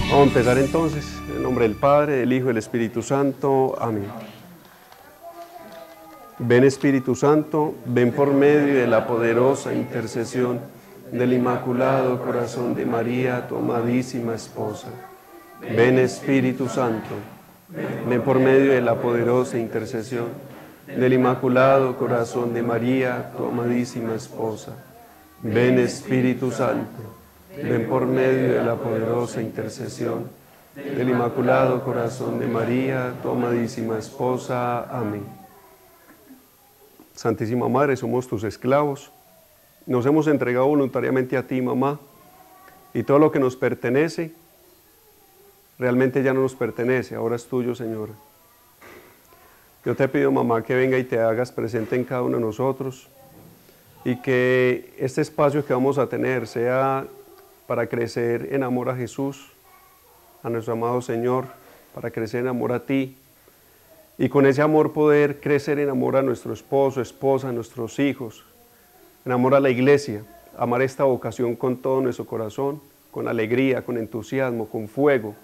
Vamos a empezar entonces, en el nombre del Padre, del Hijo y del Espíritu Santo. Amén. Ven Espíritu Santo, ven por medio de la poderosa intercesión del Inmaculado Corazón de María, tu amadísima esposa. Ven Espíritu Santo, ven por medio de la poderosa intercesión del Inmaculado Corazón de María, tu amadísima esposa. Ven Espíritu Santo, ven por medio de la poderosa intercesión del Inmaculado Corazón de María, tu amadísima esposa. Amén. Santísima Madre, somos tus esclavos. Nos hemos entregado voluntariamente a ti, mamá, y todo lo que nos pertenece, realmente ya no nos pertenece, ahora es tuyo, Señora. Yo te pido, mamá, que venga y te hagas presente en cada uno de nosotros, y que este espacio que vamos a tener sea para crecer en amor a Jesús, a nuestro amado Señor, para crecer en amor a ti, y con ese amor poder crecer en amor a nuestro esposo, esposa, a nuestros hijos, en amor a la iglesia, amar esta vocación con todo nuestro corazón, con alegría, con entusiasmo, con fuego.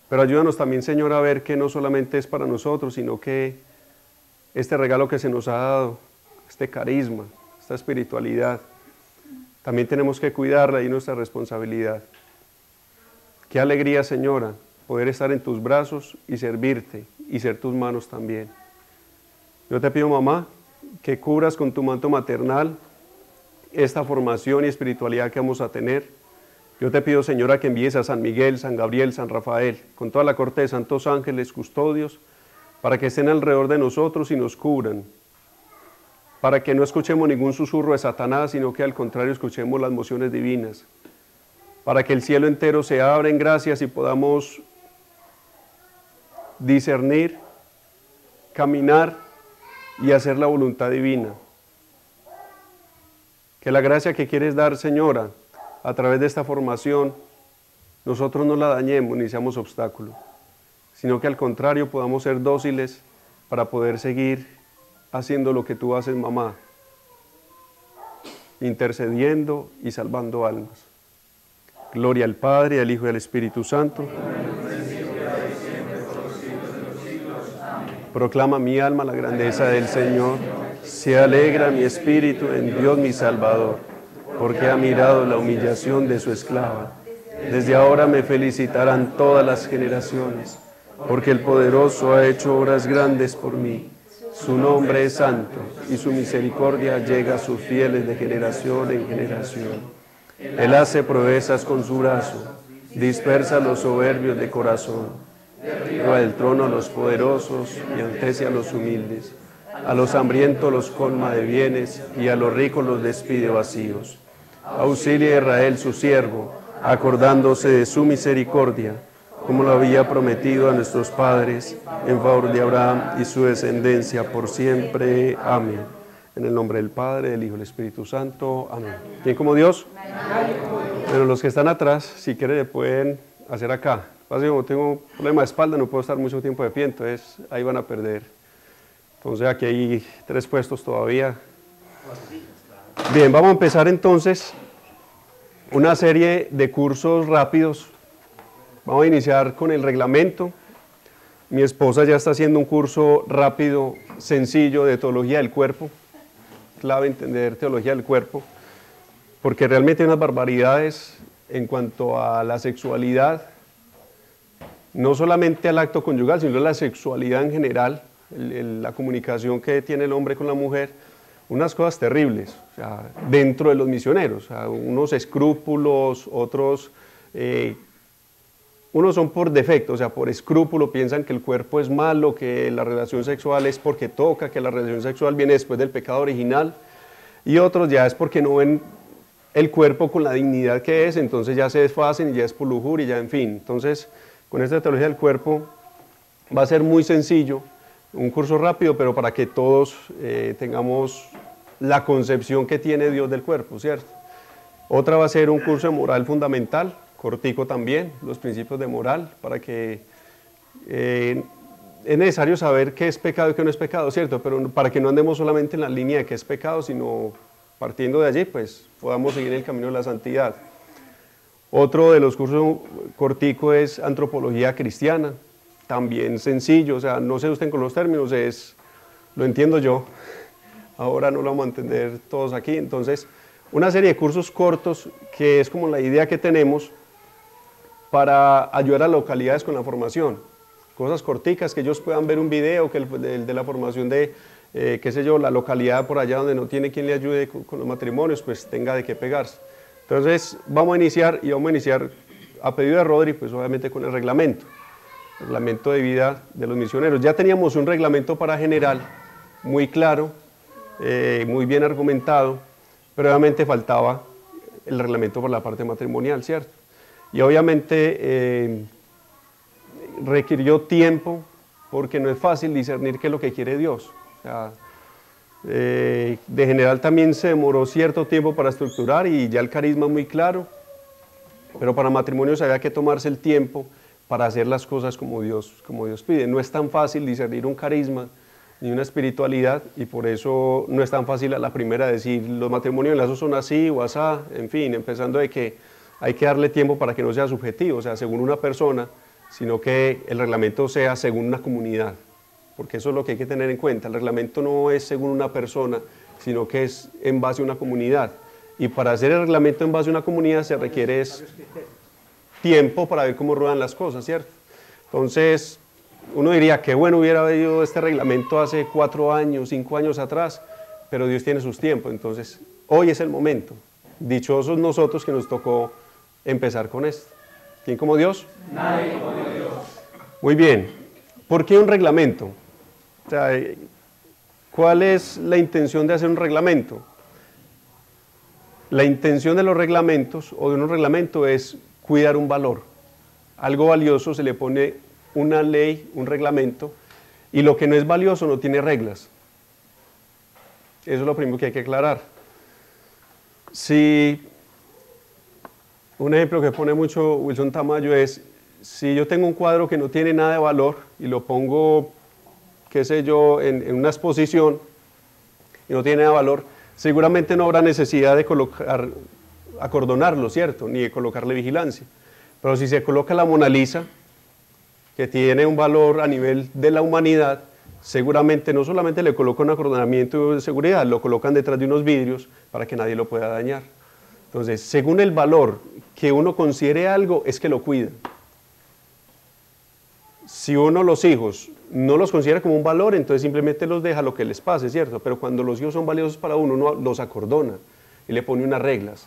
Pero ayúdanos también, Señor, a ver que no solamente es para nosotros, sino que este regalo que se nos ha dado, este carisma, esta espiritualidad, también tenemos que cuidarla y nuestra responsabilidad. Qué alegría, Señora, poder estar en tus brazos y servirte y ser tus manos también. Yo te pido, mamá, que cubras con tu manto maternal esta formación y espiritualidad que vamos a tener. Yo te pido, Señora, que envíes a San Miguel, San Gabriel, San Rafael, con toda la corte de santos ángeles custodios, para que estén alrededor de nosotros y nos cubran, para que no escuchemos ningún susurro de Satanás, sino que al contrario escuchemos las mociones divinas, para que el cielo entero se abra en gracias y podamos discernir, caminar y hacer la voluntad divina. Que la gracia que quieres dar, Señora, a través de esta formación, nosotros no la dañemos ni seamos obstáculo, sino que al contrario podamos ser dóciles para poder seguir haciendo lo que tú haces, mamá, intercediendo y salvando almas. Gloria al Padre, al Hijo y al Espíritu Santo. Proclama mi alma la grandeza del Señor, se alegra mi espíritu en Dios mi Salvador, porque ha mirado la humillación de su esclava. Desde ahora me felicitarán todas las generaciones, porque el Poderoso ha hecho obras grandes por mí. Su nombre es santo, y su misericordia llega a sus fieles de generación en generación. Él hace proezas con su brazo, dispersa a los soberbios de corazón. Lleva del trono a los poderosos y enaltece a los humildes. A los hambrientos los colma de bienes y a los ricos los despide vacíos. Auxilia a Israel su siervo, acordándose de su misericordia, como lo había prometido a nuestros padres, en favor de Abraham y su descendencia por siempre. Amén. En el nombre del Padre, del Hijo y del Espíritu Santo. Amén. ¿Quién como Dios? Pero los que están atrás, si quieren, le pueden hacer acá. Como tengo un problema de espalda, no puedo estar mucho tiempo de pie, entonces ahí van a perder. Entonces aquí hay 3 puestos todavía. Bien, vamos a empezar entonces una serie de cursos rápidos. Vamos a iniciar con el reglamento. Mi esposa ya está haciendo un curso rápido, sencillo, de teología del cuerpo. Clave entender teología del cuerpo, porque realmente hay unas barbaridades en cuanto a la sexualidad, no solamente al acto conyugal, sino a la sexualidad en general, la comunicación que tiene el hombre con la mujer, unas cosas terribles, o sea, dentro de los misioneros, o sea, unos escrúpulos, otros, unos son por defecto, o sea, por escrúpulo, piensan que el cuerpo es malo, que la relación sexual es porque toca, que la relación sexual viene después del pecado original, y otros ya es porque no ven el cuerpo con la dignidad que es, entonces ya se desfacen y ya es por lujuria, y ya en fin. Entonces, con esta teología del cuerpo va a ser muy sencillo, un curso rápido, pero para que todos tengamos la concepción que tiene Dios del cuerpo, ¿cierto? Otra va a ser un curso de moral fundamental, cortico también, los principios de moral, para que es necesario saber qué es pecado y qué no es pecado, ¿cierto? Pero para que no andemos solamente en la línea de qué es pecado, sino partiendo de allí, pues podamos seguir el camino de la santidad. Otro de los cursos cortico es antropología cristiana, también sencillo, o sea, no se usen con los términos, lo entiendo yo, ahora no lo vamos a entender todos aquí. Entonces, una serie de cursos cortos que es como la idea que tenemos para ayudar a localidades con la formación. Cosas corticas, que ellos puedan ver un video, que el de la formación de, qué sé yo, la localidad por allá donde no tiene quien le ayude con los matrimonios, pues tenga de qué pegarse. Entonces, vamos a iniciar a pedido de Rodri, pues obviamente con el reglamento de vida de los misioneros. Ya teníamos un reglamento para general, muy claro, muy bien argumentado, pero obviamente faltaba el reglamento por la parte matrimonial, ¿cierto? Y obviamente requirió tiempo, porque no es fácil discernir qué es lo que quiere Dios. O sea, de general también se demoró cierto tiempo para estructurar y ya el carisma muy claro, pero para matrimonios había que tomarse el tiempo para hacer las cosas como Dios pide. No es tan fácil discernir un carisma ni una espiritualidad, y por eso no es tan fácil a la primera decir los matrimonios en lazos son así o asá, en fin, empezando de que hay que darle tiempo para que no sea subjetivo, o sea, según una persona, sino que el reglamento sea según una comunidad, porque eso es lo que hay que tener en cuenta. El reglamento no es según una persona, sino que es en base a una comunidad, y para hacer el reglamento en base a una comunidad se requiere tiempo para ver cómo ruedan las cosas, ¿cierto? Entonces, uno diría que bueno hubiera habido este reglamento hace 4 años, 5 años atrás, pero Dios tiene sus tiempos, entonces hoy es el momento. Dichosos nosotros que nos tocó empezar con esto. ¿Quién como Dios? Nadie como Dios. Muy bien. ¿Por qué un reglamento? O sea, ¿cuál es la intención de hacer un reglamento? La intención de los reglamentos o de un reglamento es cuidar un valor. Algo valioso se le pone una ley, un reglamento, y lo que no es valioso no tiene reglas. Eso es lo primero que hay que aclarar. Si un ejemplo que pone mucho Wilson Tamayo es, si yo tengo un cuadro que no tiene nada de valor y lo pongo, qué sé yo, en una exposición y no tiene nada de valor, seguramente no habrá necesidad de acordonarlo, ¿cierto? Ni de colocarle vigilancia. Pero si se coloca la Mona Lisa, que tiene un valor a nivel de la humanidad, seguramente no solamente le colocan un acordonamiento de seguridad, lo colocan detrás de unos vidrios para que nadie lo pueda dañar. Entonces, según el valor que uno considere algo, es que lo cuida. Si uno los hijos no los considera como un valor, entonces simplemente los deja lo que les pase, ¿cierto? Pero cuando los hijos son valiosos para uno los acordona y le pone unas reglas.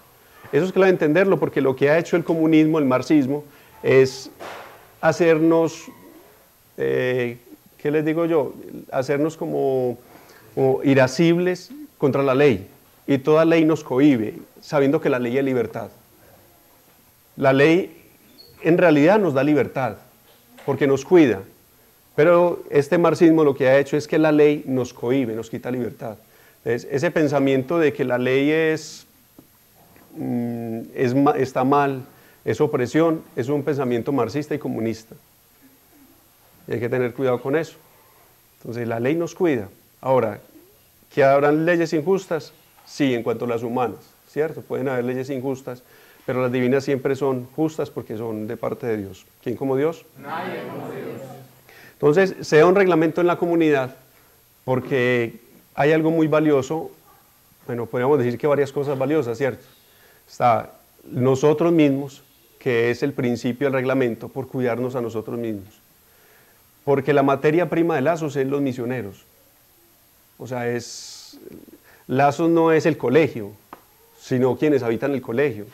Eso es clave entenderlo, porque lo que ha hecho el comunismo, el marxismo, es hacernos, ¿qué les digo yo? Hacernos como irascibles contra la ley. Y toda ley nos cohíbe, sabiendo que la ley es libertad. La ley en realidad nos da libertad, porque nos cuida. Pero este marxismo lo que ha hecho es que la ley nos cohíbe, nos quita libertad. Entonces, ese pensamiento de que la ley está mal, es opresión, es un pensamiento marxista y comunista. Y hay que tener cuidado con eso. Entonces la ley nos cuida. Ahora, ¿que habrán leyes injustas? Sí, en cuanto a las humanas, ¿cierto? Pueden haber leyes injustas, pero las divinas siempre son justas porque son de parte de Dios. ¿Quién como Dios? Nadie como Dios. Entonces, se da un reglamento en la comunidad porque hay algo muy valioso, bueno, podríamos decir que varias cosas valiosas, ¿cierto? Está nosotros mismos, que es el principio del reglamento, por cuidarnos a nosotros mismos. Porque la materia prima de Lazos es los misioneros. O sea, Lazos no es el colegio, sino quienes habitan el colegio.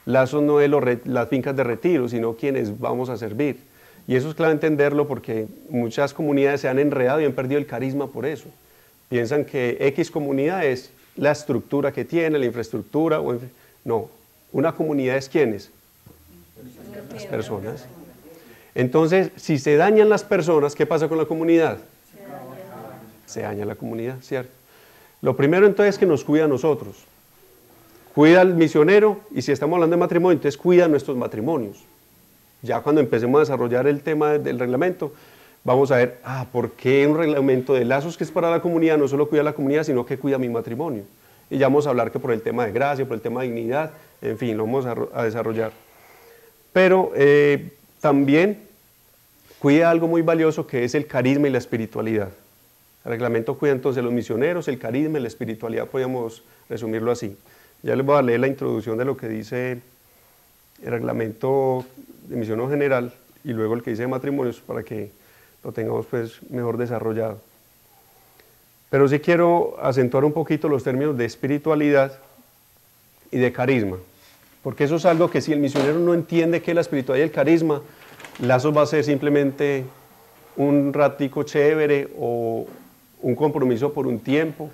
Lazos no es las fincas de retiro, sino quienes vamos a servir. Y eso es clave entenderlo, porque muchas comunidades se han enredado y han perdido el carisma por eso. Piensan que X comunidad es la estructura que tiene, la infraestructura. No, una comunidad es ¿quiénes? Las personas. Entonces, si se dañan las personas, ¿qué pasa con la comunidad? Se daña la comunidad, ¿cierto? Lo primero entonces es que nos cuida a nosotros. Cuida al misionero, y si estamos hablando de matrimonio, entonces cuida nuestros matrimonios. Ya cuando empecemos a desarrollar el tema del reglamento, vamos a ver, ¿por qué un reglamento de Lazos que es para la comunidad no solo cuida a la comunidad, sino que cuida a mi matrimonio? Y ya vamos a hablar que por el tema de gracia, por el tema de dignidad, en fin, lo vamos a desarrollar. pero también cuida algo muy valioso que es el carisma y la espiritualidad. El reglamento cuida entonces los misioneros, el carisma y la espiritualidad, podríamos resumirlo así. Ya les voy a leer la introducción de lo que dice el reglamento de misionero general y luego el que dice de matrimonios para que lo tengamos pues mejor desarrollado. Pero sí quiero acentuar un poquito los términos de espiritualidad y de carisma, porque eso es algo que si el misionero no entiende qué es la espiritualidad y el carisma, Lazos va a ser simplemente un ratico chévere o un compromiso por un tiempo.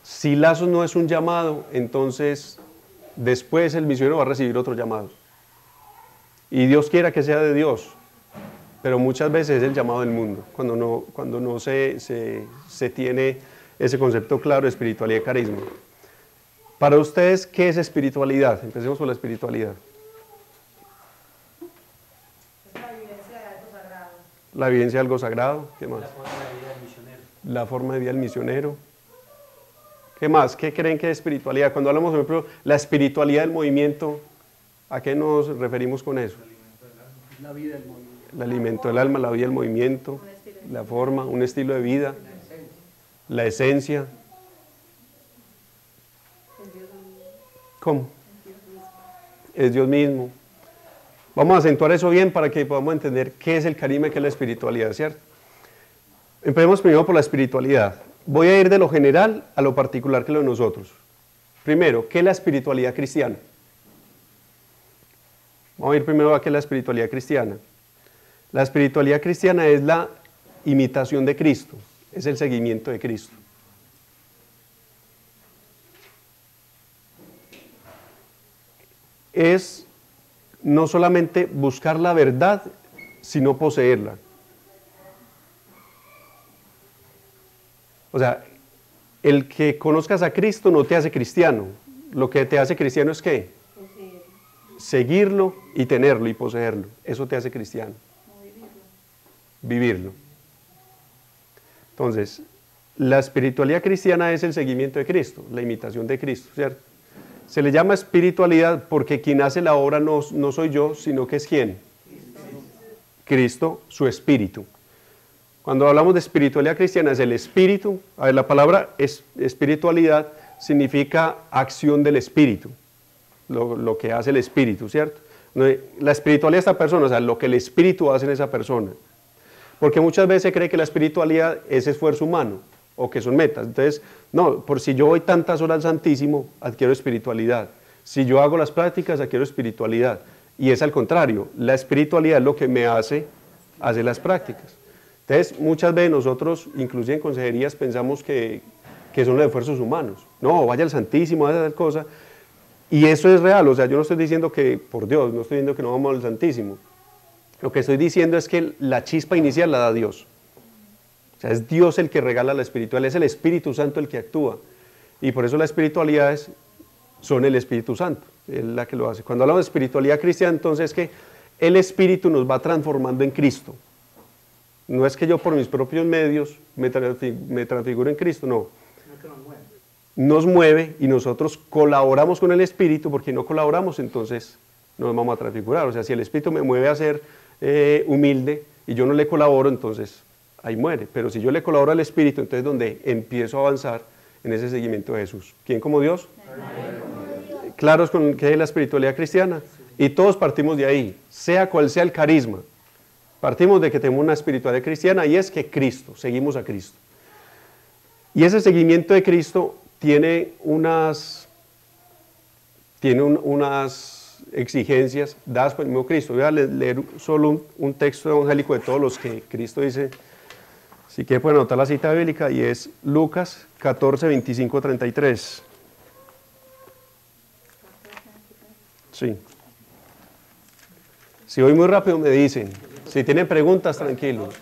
Si Lazos no es un llamado, entonces después el misionero va a recibir otro llamado. Y Dios quiera que sea de Dios, pero muchas veces es el llamado del mundo, cuando no se tiene ese concepto claro de espiritualidad y carisma. Para ustedes, ¿qué es espiritualidad? Empecemos por la espiritualidad. Es la vivencia de algo sagrado. La vivencia de algo sagrado, ¿qué más? La forma de vida del misionero. La forma de vida del misionero. ¿Qué más? ¿Qué creen que es espiritualidad? Cuando hablamos, por ejemplo, la espiritualidad del movimiento, ¿a qué nos referimos con eso? La vida del movimiento. El alimento del alma, la vida del movimiento, la forma, un estilo de vida, la esencia. ¿Cómo? Es Dios mismo. Vamos a acentuar eso bien para que podamos entender qué es el carisma y qué es la espiritualidad, ¿cierto? Empecemos primero por la espiritualidad. Voy a ir de lo general a lo particular que lo de nosotros. Primero, ¿qué es la espiritualidad cristiana? Vamos a ir primero a qué es la espiritualidad cristiana. La espiritualidad cristiana es la imitación de Cristo, es el seguimiento de Cristo. Es no solamente buscar la verdad, sino poseerla. O sea, el que conozcas a Cristo no te hace cristiano. Lo que te hace cristiano es ¿qué? Seguirlo y tenerlo y poseerlo. Eso te hace cristiano. Vivirlo. Entonces, la espiritualidad cristiana es el seguimiento de Cristo, la imitación de Cristo, ¿cierto? Se le llama espiritualidad porque quien hace la obra no soy yo, sino que es ¿quién? Cristo, su espíritu. Cuando hablamos de espiritualidad cristiana es el espíritu. A ver, la palabra espiritualidad significa acción del espíritu, lo que hace el espíritu, ¿cierto? La espiritualidad de esta persona, o sea, lo que el espíritu hace en esa persona. Porque muchas veces se cree que la espiritualidad es esfuerzo humano o que son metas. Entonces, no, por si yo voy tantas horas al Santísimo, adquiero espiritualidad. Si yo hago las prácticas, adquiero espiritualidad. Y es al contrario, la espiritualidad es lo que me hace hacer las prácticas. Entonces, muchas veces nosotros, inclusive en consejerías, pensamos que son los esfuerzos humanos. No, vaya al Santísimo, vaya a tal cosa. Y eso es real, o sea, yo no estoy diciendo que, por Dios, no estoy diciendo que no vamos al Santísimo. Lo que estoy diciendo es que la chispa inicial la da Dios. O sea, es Dios el que regala la espiritualidad, es el Espíritu Santo el que actúa. Y por eso las espiritualidades son el Espíritu Santo, es la que lo hace. Cuando hablamos de espiritualidad cristiana, entonces es que el Espíritu nos va transformando en Cristo. No es que yo por mis propios medios me transfiguro en Cristo, no. Nos mueve y nosotros colaboramos con el Espíritu, porque si no colaboramos, entonces no nos vamos a transfigurar. O sea, si el Espíritu me mueve a ser humilde y yo no le colaboro, entonces ahí muere. Pero si yo le colaboro al Espíritu, entonces es donde empiezo a avanzar en ese seguimiento de Jesús. ¿Quién como Dios? ¿Claros con qué es la espiritualidad cristiana? Y todos partimos de ahí, sea cual sea el carisma. Partimos de que tenemos una espiritualidad cristiana y es que Cristo, seguimos a Cristo. Y ese seguimiento de Cristo tiene unas exigencias dadas por el mismo Cristo. Voy a leer solo un texto evangélico de todos los que Cristo dice, si quieren pueden anotar la cita bíblica, y es Lucas 14, 25, 33. Sí. Si voy muy rápido me dicen, si tienen preguntas, tranquilos.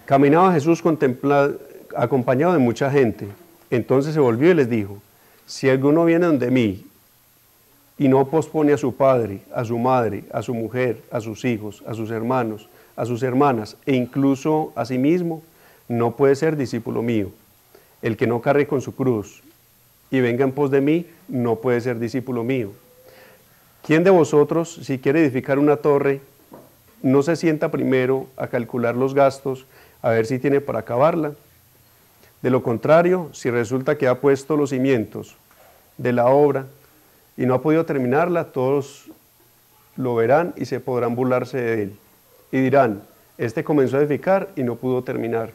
Caminaba Jesús acompañado de mucha gente. Entonces se volvió y les dijo, si alguno viene donde mí y no pospone a su padre, a su madre, a su mujer, a sus hijos, a sus hermanos, a sus hermanas e incluso a sí mismo, no puede ser discípulo mío. El que no cargue con su cruz y venga en pos de mí, no puede ser discípulo mío. ¿Quién de vosotros, si quiere edificar una torre, no se sienta primero a calcular los gastos, a ver si tiene para acabarla? De lo contrario, si resulta que ha puesto los cimientos de la obra y no ha podido terminarla, todos lo verán y se podrán burlarse de él. Y dirán, este comenzó a edificar y no pudo terminar.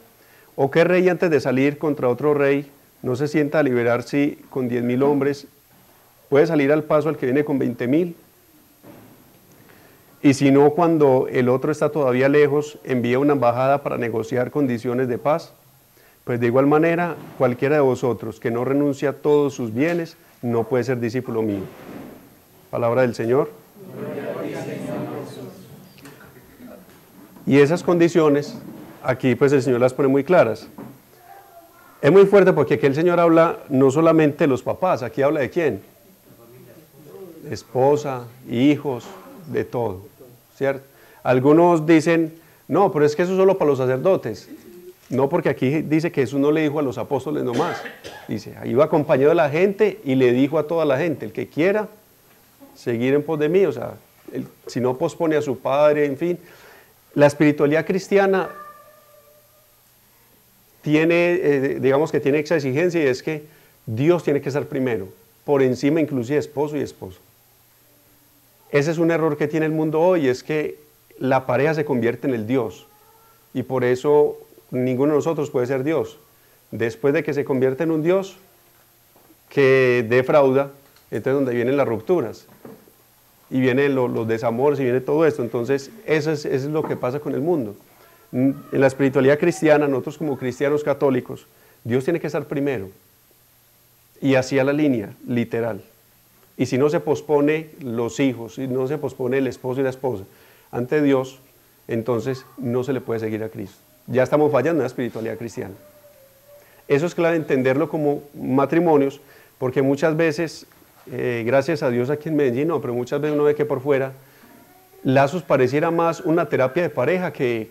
¿O qué rey antes de salir contra otro rey no se sienta a liberar si con 10.000 hombres puede salir al paso al que viene con 20.000? Y si no, cuando el otro está todavía lejos, envía una embajada para negociar condiciones de paz. Pues de igual manera, cualquiera de vosotros que no renuncia a todos sus bienes, no puede ser discípulo mío. Palabra del Señor. Y esas condiciones, aquí pues el Señor las pone muy claras. Es muy fuerte porque aquí el Señor habla no solamente de los papás, aquí habla de quién. Esposa, hijos, de todo, ¿cierto? Algunos dicen, no, pero es que eso es solo para los sacerdotes. No, porque aquí dice que Jesús no le dijo a los apóstoles nomás. Dice, iba acompañado de la gente y le dijo a toda la gente, el que quiera seguir en pos de mí, o sea, si no pospone a su padre, en fin. La espiritualidad cristiana tiene, digamos que tiene esa exigencia y es que Dios tiene que estar primero, por encima inclusive esposo y esposa. Ese es un error que tiene el mundo hoy, es que la pareja se convierte en el Dios y por eso ninguno de nosotros puede ser Dios. Después de que se convierte en un Dios que defrauda, entonces donde vienen las rupturas y vienen los desamores y viene todo esto. Entonces eso es lo que pasa con el mundo. En la espiritualidad cristiana, nosotros como cristianos católicos, Dios tiene que estar primero y hacia la línea, literal. Y si no se pospone los hijos, si no se pospone el esposo y la esposa ante Dios, entonces no se le puede seguir a Cristo. Ya estamos fallando en la espiritualidad cristiana. Eso es clave entenderlo como matrimonios, porque muchas veces, gracias a Dios aquí en Medellín, no, pero muchas veces uno ve que por fuera, lazos pareciera más una terapia de pareja que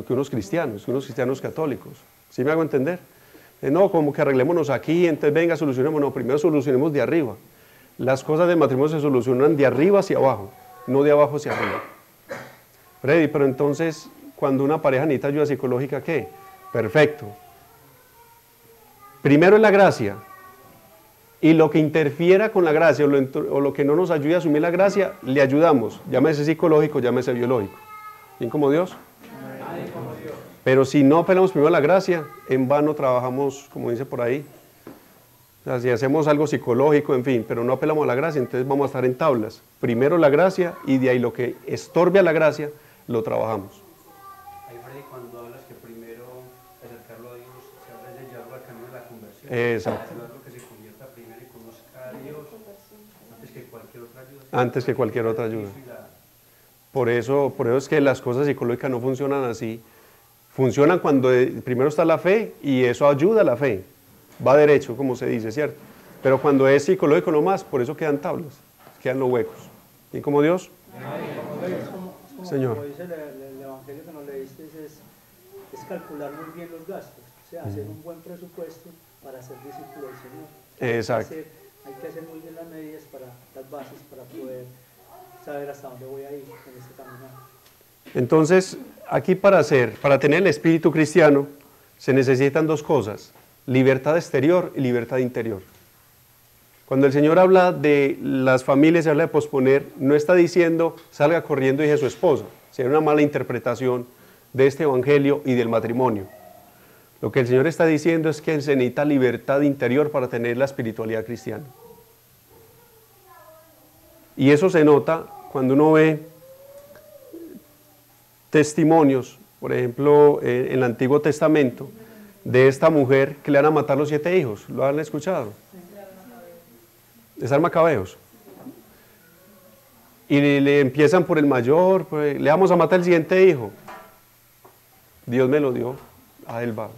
unos cristianos católicos. ¿Sí me hago entender? No, como que arreglémonos aquí, entonces venga, solucionemos. No, primero solucionemos de arriba. Las cosas del matrimonio se solucionan de arriba hacia abajo, no de abajo hacia arriba. Freddy, pero entonces, cuando una pareja necesita ayuda psicológica, ¿qué? Perfecto. Primero es la gracia. Y lo que interfiera con la gracia o lo que no nos ayude a asumir la gracia, le ayudamos. Llámese psicológico, llámese biológico. ¿Bien como Dios? Pero si no apelamos primero a la gracia, en vano trabajamos, como dice por ahí. O sea, si hacemos algo psicológico, en fin, pero no apelamos a la gracia, entonces vamos a estar en tablas. Primero la gracia y de ahí lo que estorbe a la gracia, lo trabajamos. Ahí, Freddy, cuando hablas que primero acercarlo a Dios, se habla de llevarlo al camino de la conversión. Exacto. Ayudarlo que se convierta primero y conozca a Dios antes que cualquier otra ayuda. Antes que cualquier otra ayuda. Por eso es que las cosas psicológicas no funcionan así. Funcionan cuando primero está la fe y eso ayuda a la fe. Va derecho, como se dice, ¿cierto? Pero cuando es psicológico nomás, por eso quedan tablas, quedan los huecos. ¿Y como Dios? Señor. Como dice el Evangelio que nos leíste, es calcular muy bien los gastos, o sea, hacer un buen presupuesto para ser discípulo del Señor. Exacto. Hay que hacer muy bien las medidas para las bases para poder saber hasta dónde voy a ir en este caminar. Entonces, aquí para tener el espíritu cristiano, se necesitan dos cosas, libertad exterior y libertad interior. Cuando el Señor habla de las familias, habla de posponer, no está diciendo salga corriendo y deje a su esposa. Sería una mala interpretación de este evangelio y del matrimonio. Lo que el Señor está diciendo es que se necesita libertad interior para tener la espiritualidad cristiana. Y eso se nota cuando uno ve testimonios, por ejemplo, en el Antiguo Testamento, de esta mujer que le van a matar los 7 hijos. ¿Lo han escuchado? Es Macabeos. Y le empiezan por el mayor, pues, le vamos a matar el siguiente hijo. Dios me lo dio, a él va.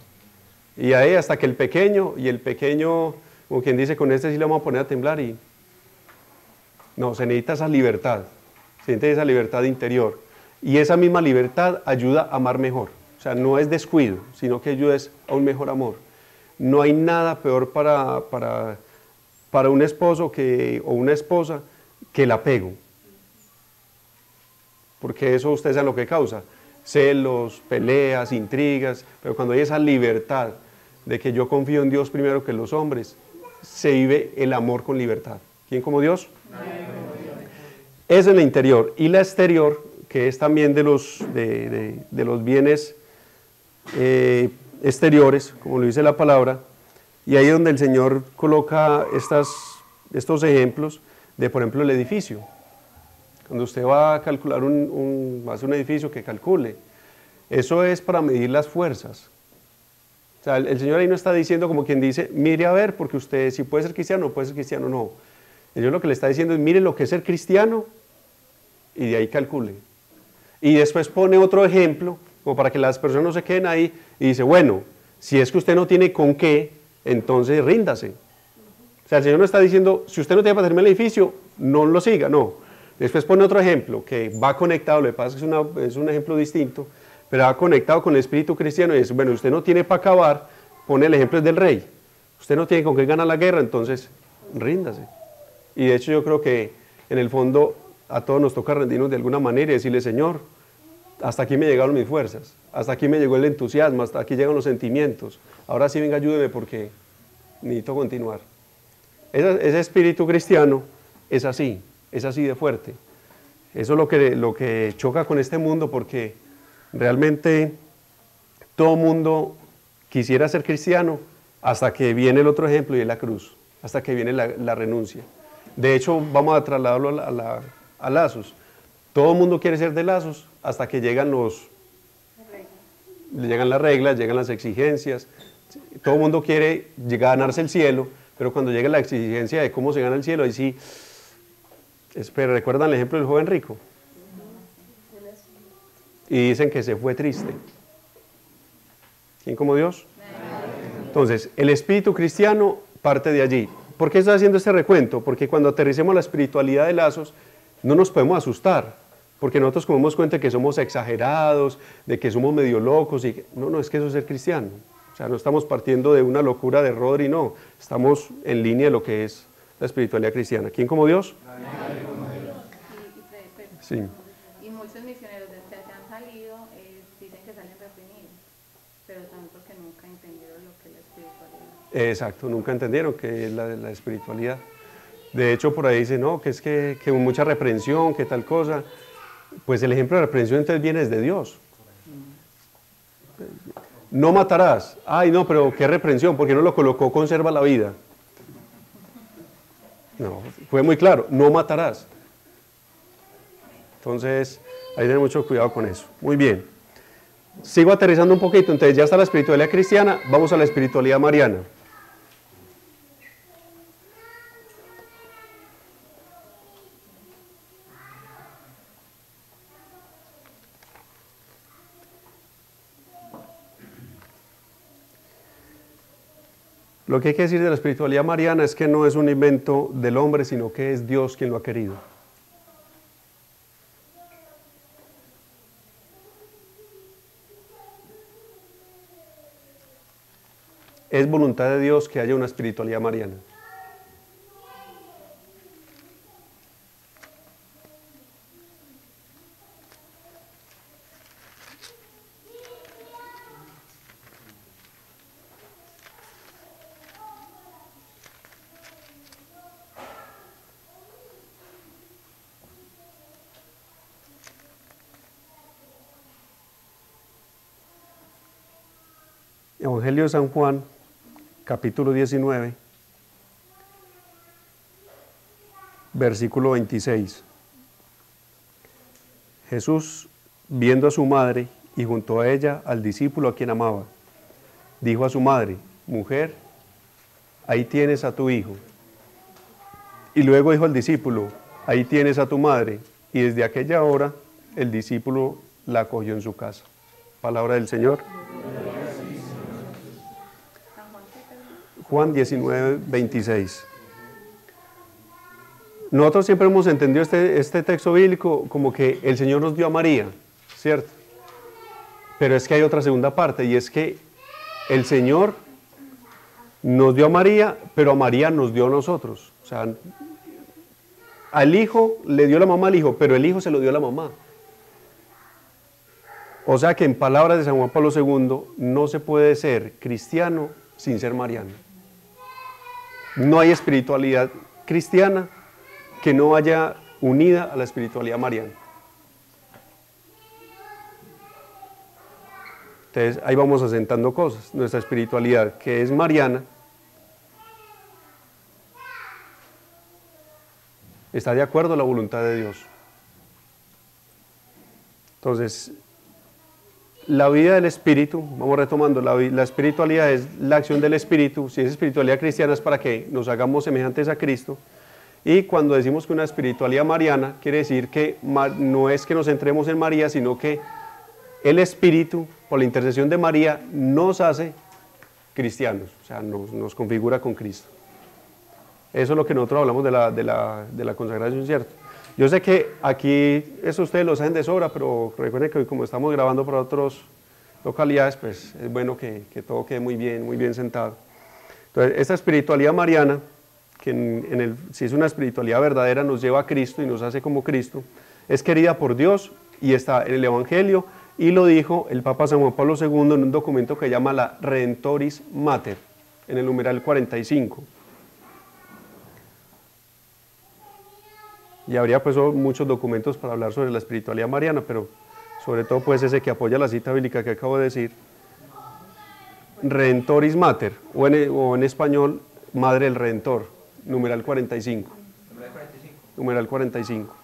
Y ahí hasta que el pequeño, como quien dice, con este sí le vamos a poner a temblar y... No, se necesita esa libertad interior. Y esa misma libertad ayuda a amar mejor. O sea, no es descuido, sino que ayuda a un mejor amor. No hay nada peor para un esposo o una esposa que el apego. Porque eso ustedes saben lo que causa. Celos, peleas, intrigas. Pero cuando hay esa libertad de que yo confío en Dios primero que en los hombres, se vive el amor con libertad. ¿Quién como Dios? Es en el interior. Y la exterior, que es también de los bienes exteriores, como lo dice la palabra, y ahí es donde el Señor coloca estos ejemplos de, por ejemplo, el edificio. Cuando usted va a calcular va a hacer un edificio, que calcule. Eso es para medir las fuerzas. O sea, el Señor ahí no está diciendo como quien dice, mire a ver, porque usted si puede ser cristiano o puede ser cristiano, no. El Señor lo que le está diciendo es, mire lo que es ser cristiano y de ahí calcule. Y después pone otro ejemplo, como para que las personas no se queden ahí, y dice, bueno, si es que usted no tiene con qué, entonces ríndase. O sea, el Señor no está diciendo, si usted no tiene para terminar el edificio, no lo siga, no. Después pone otro ejemplo, que va conectado, lo que pasa es que es un ejemplo distinto, pero va conectado con el espíritu cristiano, y dice, bueno, usted no tiene para acabar, pone el ejemplo del rey. Usted no tiene con qué ganar la guerra, entonces ríndase. Y de hecho yo creo que en el fondo a todos nos toca rendirnos de alguna manera y decirle, Señor, hasta aquí me llegaron mis fuerzas, hasta aquí me llegó el entusiasmo, hasta aquí llegan los sentimientos. Ahora sí venga, ayúdeme porque necesito continuar. Ese espíritu cristiano es así de fuerte. Eso es lo que choca con este mundo, porque realmente todo mundo quisiera ser cristiano hasta que viene el otro ejemplo y es la cruz, hasta que viene la renuncia. De hecho, vamos a trasladarlo a lazos. Todo el mundo quiere ser de lazos hasta que llegan las reglas, llegan las exigencias. Todo el mundo quiere ganarse el cielo, pero cuando llega la exigencia de cómo se gana el cielo, ahí sí. Espera, ¿recuerdan el ejemplo del joven rico? Y dicen que se fue triste. ¿Quién como Dios? Entonces, el espíritu cristiano parte de allí. ¿Por qué estoy haciendo este recuento? Porque cuando aterricemos la espiritualidad de lazos, no nos podemos asustar, porque nosotros como nos cuenta que somos exagerados, de que somos medio locos, no, es que eso es ser cristiano. O sea, no estamos partiendo de una locura de Rodri, no, estamos en línea de lo que es la espiritualidad cristiana. ¿Quién como Dios? Sí. Y muchos misioneros de que han salido dicen que salen reprimidos, pero también porque nunca entendieron lo que es la espiritualidad. Exacto, nunca entendieron qué es la espiritualidad. De hecho, por ahí dicen, no, que es que mucha reprensión, que tal cosa. Pues el ejemplo de reprensión entonces viene desde Dios. No matarás. Ay, no, pero qué reprensión, porque no lo colocó conserva la vida. No, fue muy claro, no matarás. Entonces, hay que tener mucho cuidado con eso. Muy bien. Sigo aterrizando un poquito, entonces ya está la espiritualidad cristiana, vamos a la espiritualidad mariana. Lo que hay que decir de la espiritualidad mariana es que no es un invento del hombre, sino que es Dios quien lo ha querido. Es voluntad de Dios que haya una espiritualidad mariana. Evangelio de San Juan, capítulo 19, versículo 26. Jesús, viendo a su madre y junto a ella al discípulo a quien amaba, dijo a su madre, mujer, ahí tienes a tu hijo. Y luego dijo al discípulo, ahí tienes a tu madre. Y desde aquella hora el discípulo la acogió en su casa. Palabra del Señor. Juan 19, 26. Nosotros siempre hemos entendido este texto bíblico como que el Señor nos dio a María, ¿cierto? Pero es que hay otra segunda parte, y es que el Señor nos dio a María, pero a María nos dio a nosotros. O sea, al hijo le dio la mamá al hijo, pero el hijo se lo dio a la mamá. O sea que en palabras de San Juan Pablo II, no se puede ser cristiano sin ser mariano. No hay espiritualidad cristiana que no vaya unida a la espiritualidad mariana. Entonces ahí vamos asentando cosas. Nuestra espiritualidad, que es mariana, está de acuerdo a la voluntad de Dios. Entonces, la vida del Espíritu, vamos retomando, la espiritualidad es la acción del Espíritu. Si es espiritualidad cristiana es para que nos hagamos semejantes a Cristo. Y cuando decimos que una espiritualidad mariana, quiere decir que no es que nos centremos en María, sino que el Espíritu, por la intercesión de María, nos hace cristianos, o sea, nos configura con Cristo. Eso es lo que nosotros hablamos de la consagración, ¿cierto? Yo sé que aquí, eso ustedes lo saben de sobra, pero recuerden que como estamos grabando para otras localidades, pues es bueno que todo quede muy bien sentado. Entonces, esta espiritualidad mariana, que si es una espiritualidad verdadera, nos lleva a Cristo y nos hace como Cristo, es querida por Dios y está en el Evangelio, y lo dijo el Papa San Juan Pablo II en un documento que llama la Redentoris Mater, en el numeral 45. Y habría pues muchos documentos para hablar sobre la espiritualidad mariana, pero sobre todo pues ese que apoya la cita bíblica que acabo de decir, Redentoris Mater, o en español, Madre del Redentor, numeral 45. Numeral 45.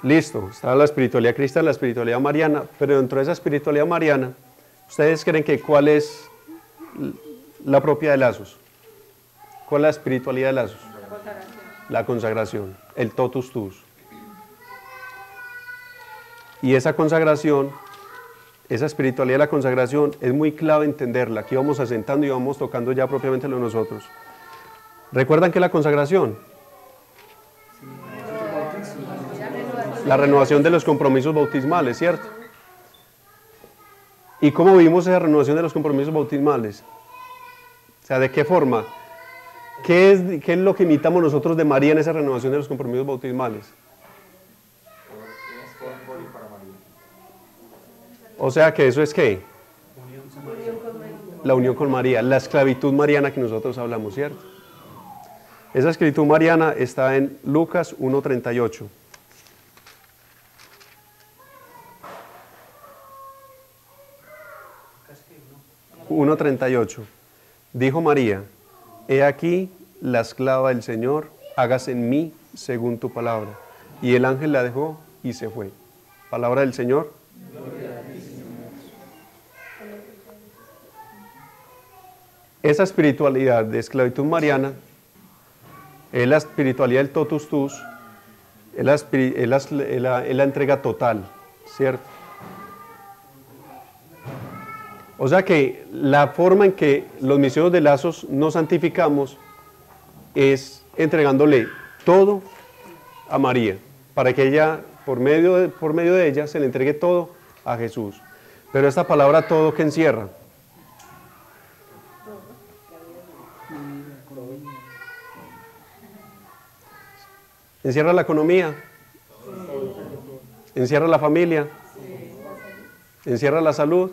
Listo, está la espiritualidad cristiana, la espiritualidad mariana, pero dentro de esa espiritualidad mariana, ¿ustedes creen que cuál es la propia de Lazos? ¿Cuál es la espiritualidad de Lazos? La consagración, el totus tuus. Y esa consagración, esa espiritualidad de la consagración, es muy clave entenderla. Aquí vamos asentando y vamos tocando ya propiamente lo de nosotros. ¿Recuerdan qué es la consagración? La renovación de los compromisos bautismales, ¿cierto? ¿Y cómo vimos esa renovación de los compromisos bautismales? O sea, ¿de qué forma? ¿Qué es lo que imitamos nosotros de María en esa renovación de los compromisos bautismales? O sea, que eso es ¿qué? La unión con María, la esclavitud mariana que nosotros hablamos, ¿cierto? Esa esclavitud mariana está en Lucas 1:38. 1:38. Dijo María: he aquí la esclava del Señor, hágase en mí según tu palabra. Y el ángel la dejó y se fue. Palabra del Señor. Esa espiritualidad de esclavitud mariana es la espiritualidad del totus tuus, es la entrega total, ¿cierto? O sea que la forma en que los misioneros de Lazos nos santificamos es entregándole todo a María, para que ella, por medio de ella, se le entregue todo a Jesús. Pero esta palabra todo, ¿qué encierra? ¿Encierra la economía? ¿Encierra la familia? ¿Encierra la salud?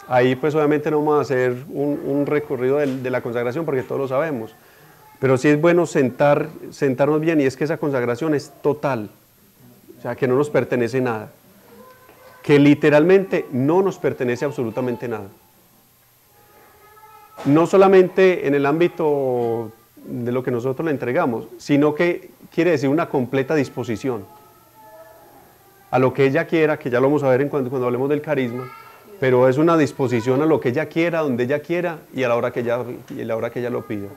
Ahí pues obviamente no vamos a hacer un recorrido de la consagración porque todos lo sabemos, pero sí es bueno sentarnos bien, y es que esa consagración es total, o sea que no nos pertenece nada, que literalmente no nos pertenece absolutamente nada. No solamente en el ámbito de lo que nosotros le entregamos, sino que quiere decir una completa disposición a lo que ella quiera, que ya lo vamos a ver cuando hablemos del carisma, pero es una disposición a lo que ella quiera, donde ella quiera y a la hora que ella lo pida.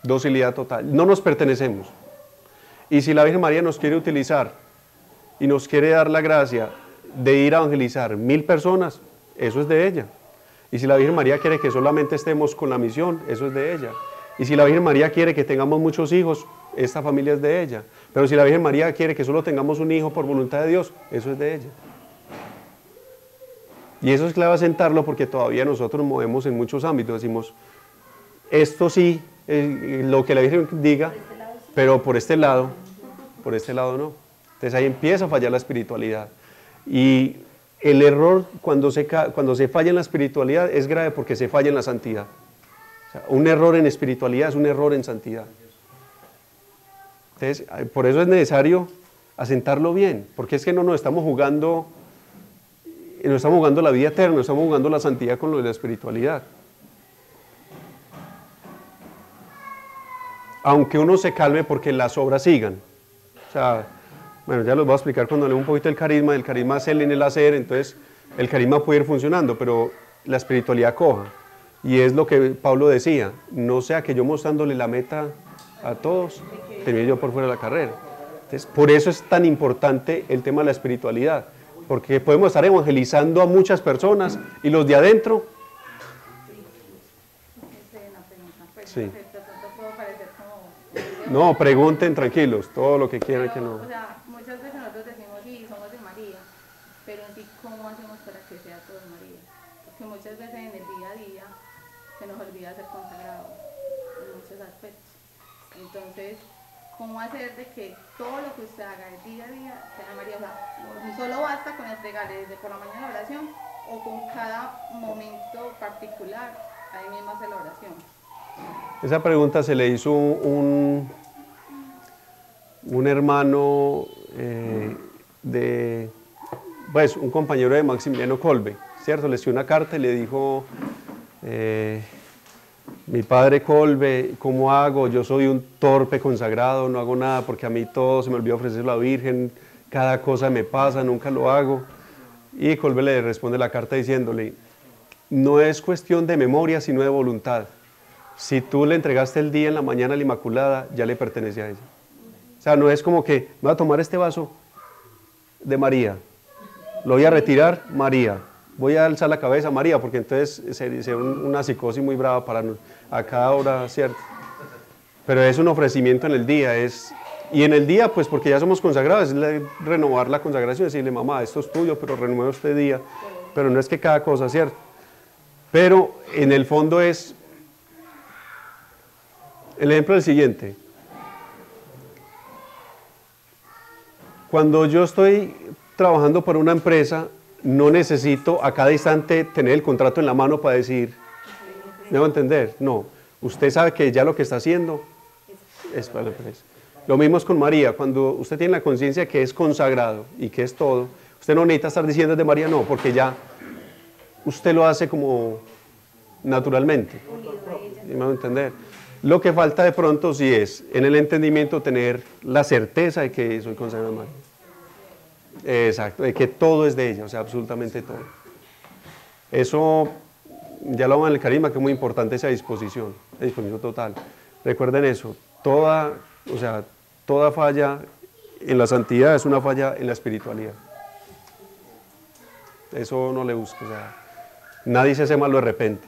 Docilidad total. No nos pertenecemos. Y si la Virgen María nos quiere utilizar y nos quiere dar la gracia de ir a evangelizar 1000 personas, eso es de ella. Y si la Virgen María quiere que solamente estemos con la misión, eso es de ella. Y si la Virgen María quiere que tengamos muchos hijos, esta familia es de ella. Pero si la Virgen María quiere que solo tengamos un hijo por voluntad de Dios, eso es de ella. Y eso es clave asentarlo porque todavía nosotros nos movemos en muchos ámbitos. Decimos, esto sí, lo que la Virgen diga, pero por este lado no. Entonces ahí empieza a fallar la espiritualidad. Y el error cuando se falla en la espiritualidad es grave porque se falla en la santidad. O sea, un error en espiritualidad es un error en santidad. Entonces, por eso es necesario asentarlo bien, porque es que no estamos jugando la vida eterna, no estamos jugando la santidad con lo de la espiritualidad. Aunque uno se calme porque las obras sigan. O sea, bueno, ya los voy a explicar cuando leo un poquito el carisma es el en el hacer, entonces el carisma puede ir funcionando, pero la espiritualidad coja. Y es lo que Pablo decía, no sea que yo mostrándole la meta a todos, termine yo por fuera de la carrera. Entonces, por eso es tan importante el tema de la espiritualidad, porque podemos estar evangelizando a muchas personas y los de adentro. Sí. No, pregunten tranquilos, todo lo que quieran que no. O sea, muchas veces nosotros decimos, sí, somos de María, pero en sí, ¿cómo hacemos para que sea todo de María? Porque muchas veces en el día a día se nos olvida ser consagrados en muchos aspectos. Entonces, ¿cómo hacer de que todo lo que usted haga el día a día sea de María? O sea, no solo basta con entregarle desde por la mañana la oración o con cada momento particular, ahí mismo hacer la oración. Esa pregunta se le hizo un hermano pues un compañero de Maximiliano Kolbe, ¿cierto? Le escribió una carta y le dijo, mi padre Kolbe, ¿cómo hago? Yo soy un torpe consagrado, no hago nada porque a mí todo se me olvida ofrecer a la Virgen, cada cosa me pasa, nunca lo hago. Y Kolbe le responde la carta diciéndole, no es cuestión de memoria, sino de voluntad. Si tú le entregaste el día en la mañana a la Inmaculada, ya le pertenece a ella. O sea, no es como que, voy a tomar este vaso de María, lo voy a retirar, María, voy a alzar la cabeza, María, porque entonces sería una psicosis muy brava para a cada hora, ¿cierto? Pero es un ofrecimiento en el día, y en el día, pues porque ya somos consagrados, es renovar la consagración, decirle, mamá, esto es tuyo, pero renueva este día, pero no es que cada cosa, ¿cierto? Pero en el fondo es, el ejemplo es el siguiente. Cuando yo estoy trabajando para una empresa, no necesito a cada instante tener el contrato en la mano para decir, ¿me va a entender? No, usted sabe que ya lo que está haciendo es para la empresa. Lo mismo es con María, cuando usted tiene la conciencia que es consagrado y que es todo, usted no necesita estar diciendo de María, no, porque ya usted lo hace como naturalmente. ¿Me va a entender? Lo que falta de pronto sí es, en el entendimiento, tener la certeza de que soy consagrado a María. Exacto, de que todo es de ella, o sea, absolutamente todo. Eso, ya lo vamos en el carisma, que es muy importante esa disposición total. Recuerden eso, toda falla en la santidad es una falla en la espiritualidad. Eso no le busca, o sea, nadie se hace malo de repente.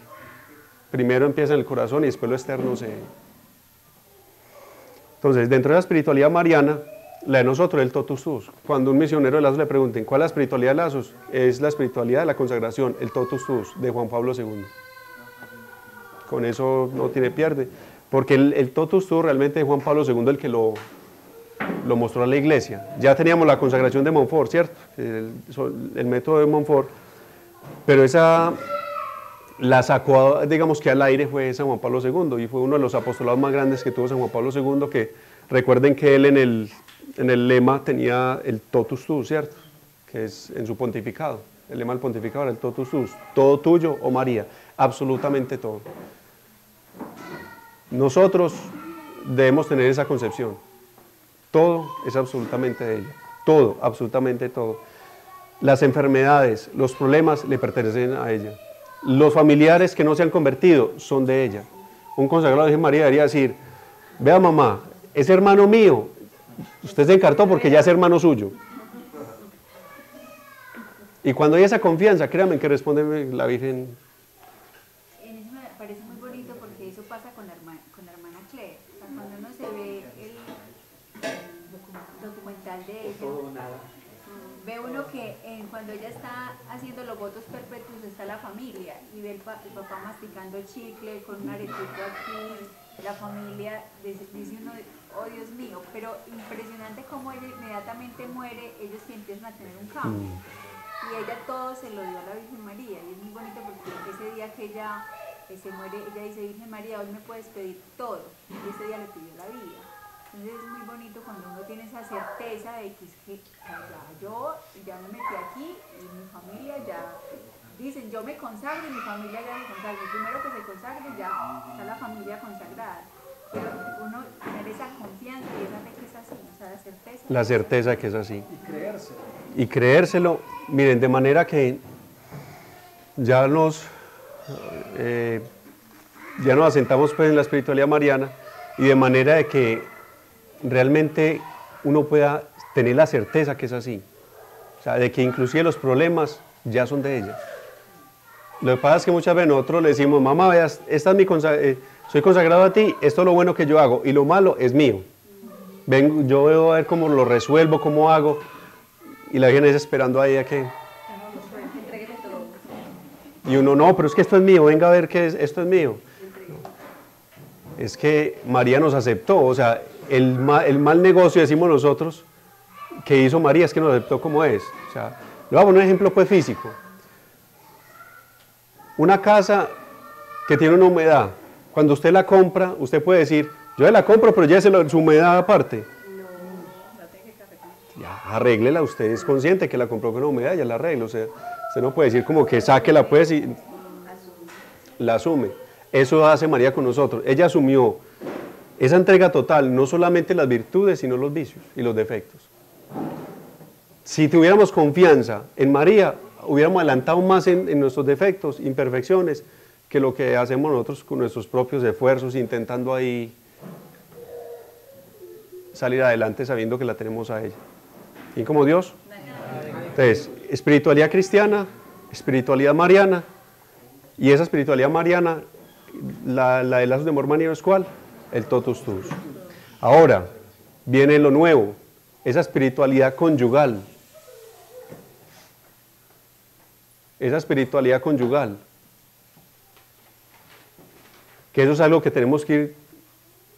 Primero empieza en el corazón y después lo externo se... Entonces, dentro de la espiritualidad mariana, la de nosotros es el totus tuus. Cuando un misionero de Lazos le pregunten, ¿cuál es la espiritualidad de Lazos? Es la espiritualidad de la consagración, el totus tuus, de Juan Pablo II. Con eso no tiene pierde. Porque el totus tuus realmente es Juan Pablo II el que lo mostró a la iglesia. Ya teníamos la consagración de Montfort, ¿cierto? El método de Montfort. Pero esa... la sacó, digamos que al aire, fue San Juan Pablo II, y fue uno de los apostolados más grandes que tuvo San Juan Pablo II, que recuerden que él en el lema tenía el totus tuus, ¿cierto? Que es en su pontificado, el lema del pontificado era el totus tuus, todo tuyo, oh María, absolutamente todo. Nosotros debemos tener esa concepción, todo es absolutamente de ella, todo, absolutamente todo. Las enfermedades, los problemas le pertenecen a ella. Los familiares que no se han convertido son de ella. Un consagrado de Virgen María debería decir, vea mamá, es hermano mío, usted se encartó porque ya es hermano suyo. Y cuando hay esa confianza, créanme que responde la Virgen ve uno que cuando ella está haciendo los votos perpetuos está la familia y ve el papá masticando chicle con un aretito aquí, la familia, dice uno, oh Dios mío, pero impresionante como ella inmediatamente muere, ellos sí empiezan a tener un cambio. Y ella todo se lo dio a la Virgen María, y es muy bonito porque ese día que ella se muere, ella dice, Virgen María, hoy me puedes pedir todo, y ese día le pidió la vida. Entonces es muy bonito cuando uno tiene esa certeza de que es que yo ya me metí aquí y mi familia ya, dicen, yo me consagro y mi familia ya se consagra, primero que se consagre ya está la familia consagrada. Pero uno tener esa confianza y esa fe que es así, o sea, la certeza. La certeza que es así. Y creérselo. Y creérselo, miren, de manera que ya nos asentamos pues en la espiritualidad mariana y de manera de que realmente uno pueda tener la certeza que es así. O sea, de que inclusive los problemas ya son de ella. Lo que pasa es que muchas veces nosotros le decimos, mamá, veas, esta es soy consagrado a ti, esto es lo bueno que yo hago y lo malo es mío. Yo veo a ver cómo lo resuelvo, cómo hago, y la Virgen es esperando a ella que... Y uno, no, pero es que esto es mío, venga a ver que esto es mío. Es que María nos aceptó, o sea, el mal negocio, decimos nosotros, que hizo María es que nos aceptó como es. O sea, le voy a poner un ejemplo pues físico. Una casa que tiene una humedad, cuando usted la compra, usted puede decir, yo la compro, pero ya su humedad aparte. Ya, arréglela, usted es consciente que la compró con una humedad, ya la arregla. O sea, usted no puede decir como que sáquela pues y la asume. Eso hace María con nosotros. Ella asumió esa entrega total, no solamente las virtudes, sino los vicios y los defectos. Si tuviéramos confianza en María, hubiéramos adelantado más en nuestros defectos, imperfecciones, que lo que hacemos nosotros con nuestros propios esfuerzos, intentando ahí salir adelante sabiendo que la tenemos a ella. ¿Y como Dios? Entonces, espiritualidad cristiana, espiritualidad mariana, y esa espiritualidad mariana, la de lazos de amor mariano es ¿cuál? El totus tuus. Ahora, viene lo nuevo, esa espiritualidad conyugal. Esa espiritualidad conyugal. Que eso es algo que tenemos que ir,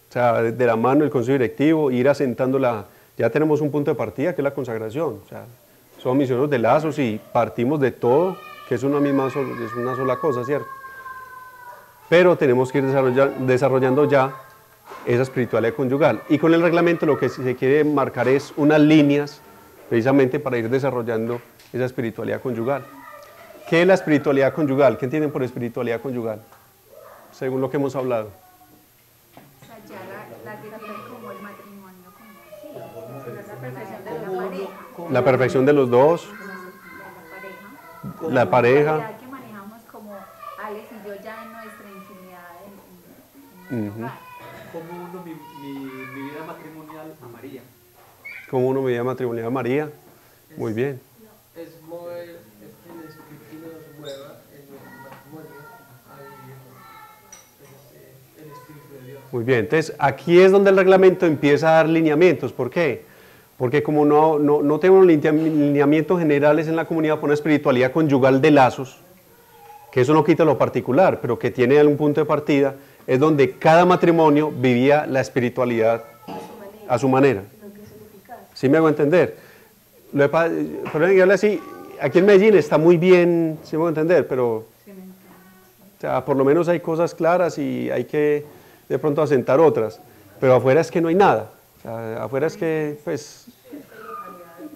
o sea, de la mano del consejo directivo, ir asentándola. Ya tenemos un punto de partida que es la consagración. O sea, somos misioneros de lazos y partimos de todo, que es una sola cosa, ¿cierto? Pero tenemos que ir desarrollando ya esa espiritualidad conyugal. Y con el reglamento lo que se quiere marcar es unas líneas, precisamente para ir desarrollando esa espiritualidad conyugal. ¿Qué es la espiritualidad conyugal? ¿Qué entienden por espiritualidad conyugal? Según lo que hemos hablado. O sea, ya la que tiene como el matrimonio, como así, la perfección de la pareja. La perfección de los dos. La pareja. La que manejamos como Alex y yo ya en nuestra intimidad en nuestro hogar. Como uno mi vida matrimonial a María. Como uno vida matrimonial a María. Muy bien. Es mover el espíritu nos mueva en nuestro matrimonio el espíritu de Dios. Muy bien, entonces aquí es donde el reglamento empieza a dar lineamientos. ¿Por qué? Porque como no tenemos lineamientos generales en la comunidad por una espiritualidad conyugal de lazos, que eso no quita lo particular, pero que tiene algún punto de partida, es donde cada matrimonio vivía la espiritualidad a su manera. ¿Sí me hago entender? Pero así, aquí en Medellín está muy bien, ¿sí me hago entender? Pero o sea, por lo menos hay cosas claras y hay que de pronto asentar otras, pero afuera es que no hay nada. O sea, afuera es que, pues,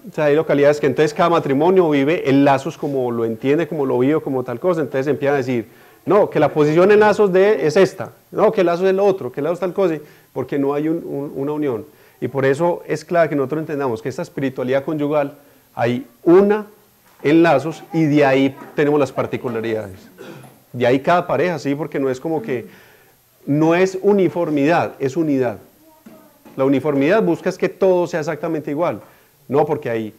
o sea, hay localidades que entonces cada matrimonio vive en lazos como lo entiende, como lo vive, como tal cosa, entonces empiezan a decir, no, que la posición en lazos es esta, no, que el lazo es el otro, que el lazo es tal cosa, porque no hay una unión. Y por eso es clave que nosotros entendamos que esta espiritualidad conyugal, hay una en lazos y de ahí tenemos las particularidades. De ahí cada pareja, sí, porque no es como que, no es uniformidad, es unidad. La uniformidad busca es que todo sea exactamente igual, no porque ahí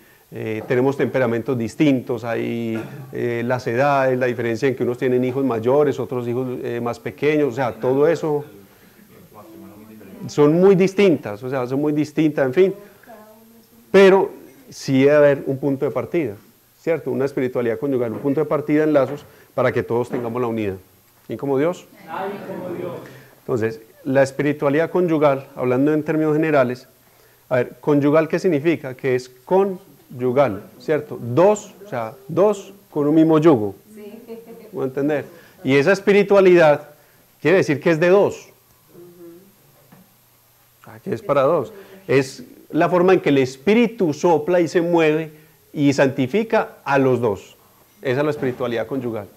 tenemos temperamentos distintos, hay las edades, la diferencia en que unos tienen hijos mayores, otros hijos más pequeños, o sea, todo eso son muy distintas, en fin, pero sí debe haber un punto de partida, ¿cierto? Una espiritualidad conyugal, un punto de partida en lazos para que todos tengamos la unidad. ¿Y como Dios? Ay, como Dios. Entonces, la espiritualidad conyugal, hablando en términos generales, a ver, conyugal, ¿qué significa? Que es conyugal, ¿cierto? Dos, o sea, dos con un mismo yugo. Sí. ¿Puedo entender? Y esa espiritualidad quiere decir que es de dos. Aquí es para dos. Es la forma en que el Espíritu sopla y se mueve y santifica a los dos. Esa es la espiritualidad conyugal.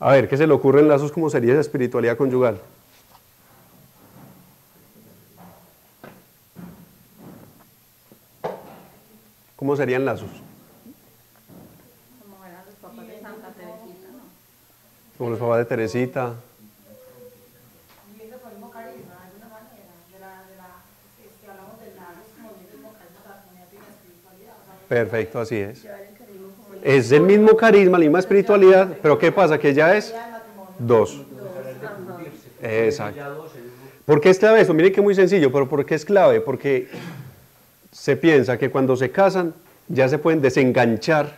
A ver, ¿qué se le ocurre en lazos? ¿Cómo sería esa espiritualidad conyugal? ¿Cómo serían lazos? Como eran los papás de Santa Teresita, ¿no? Como los papás de Teresita. Viviendo por el mismo carisma, de alguna manera, hablamos del lado, es como el mismo carisma de la comunidad y la espiritualidad. O sea, Perfecto, así es. Es el mismo carisma, la misma espiritualidad, pero ¿qué pasa? Que ya es dos. Exacto. ¿Por qué es clave eso? Miren que muy sencillo, pero ¿por qué es clave? Porque se piensa que cuando se casan ya se pueden desenganchar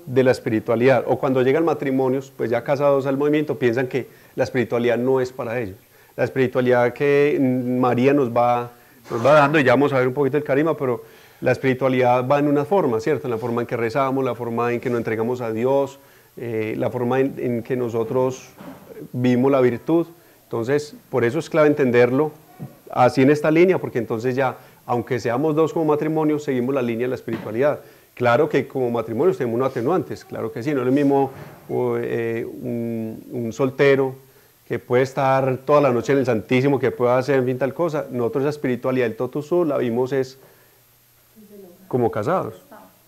de la espiritualidad, o cuando llegan matrimonios, pues ya casados al movimiento, piensan que la espiritualidad no es para ellos. La espiritualidad que María nos va dando, y ya vamos a ver un poquito el carisma, pero la espiritualidad va en una forma, ¿cierto? En la forma en que rezamos, la forma en que nos entregamos a Dios, la forma en que nosotros vimos la virtud. Entonces, por eso es clave entenderlo así en esta línea, porque entonces ya, aunque seamos dos como matrimonio, seguimos la línea de la espiritualidad. Claro que como matrimonios tenemos unos atenuantes, claro que sí, no es lo mismo un soltero que puede estar toda la noche en el Santísimo, que pueda hacer en fin tal cosa. Nosotros esa espiritualidad del totus sum la vimos es como casados.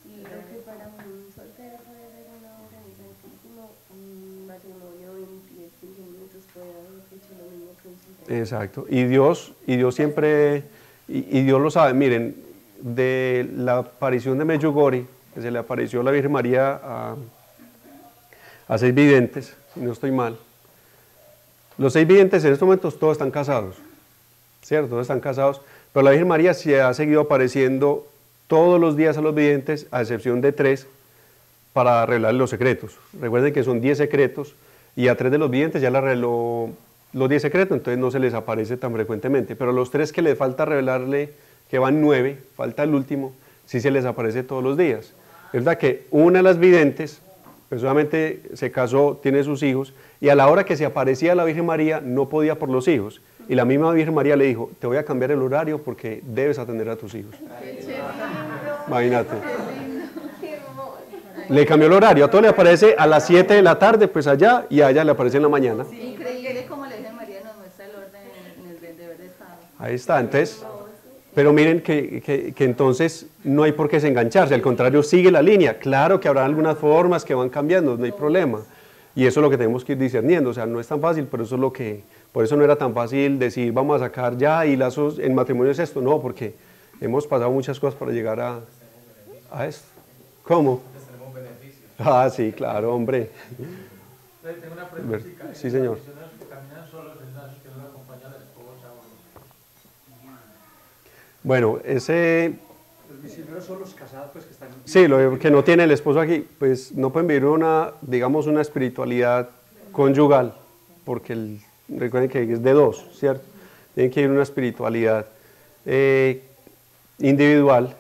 Y lo que para un soltero puede ser una hora en el Santísimo, un matrimonio en 10, 15 minutos puede haber hecho lo mismo que un soltero. Exacto. Y Dios siempre, y Dios lo sabe. Miren, de la aparición de Medjugorje, que se le apareció a la Virgen María a 6 videntes, si no estoy mal. Los 6 videntes en estos momentos todos están casados, ¿cierto? Todos están casados, pero la Virgen María se ha seguido apareciendo todos los días a los videntes, a excepción de 3, para revelar los secretos. Recuerden que son 10 secretos, y a 3 de los videntes ya le reveló los 10 secretos, entonces no se les aparece tan frecuentemente, pero los 3 que les falta revelarle, que van 9, falta el último, sí se les aparece todos los días. Es verdad que una de las videntes, personalmente se casó, tiene sus hijos, y a la hora que se aparecía la Virgen María no podía por los hijos, y la misma Virgen María le dijo, te voy a cambiar el horario porque debes atender a tus hijos. Imagínate. Le cambió el horario, a todo le aparece a las 7 de la tarde, pues allá, y a ella le aparece en la mañana. Increíble como la Virgen María nos muestra el orden en el deber de Estado. Ahí está, entonces, pero miren que entonces no hay por qué desengancharse, al contrario, sigue la línea. Claro que habrá algunas formas que van cambiando, no hay problema. Y eso es lo que tenemos que ir discerniendo, o sea, no es tan fácil, pero eso es lo que, por eso no era tan fácil decir, vamos a sacar ya y lazos, en matrimonio es esto, no, porque hemos pasado muchas cosas para llegar a esto. ¿Cómo? Tenemos beneficios. Ah, sí, claro, hombre. Tengo una pregunta. Sí, señor. Los misioneros que caminan solos en lazos, que no acompaña a la esposa o... Bueno, ese... Los misioneros son los casados, pues que están... Sí, lo que no tiene el esposo aquí, pues no pueden vivir una, digamos, una espiritualidad conyugal, porque recuerden que es de dos, ¿cierto? Tienen que vivir una espiritualidad individual,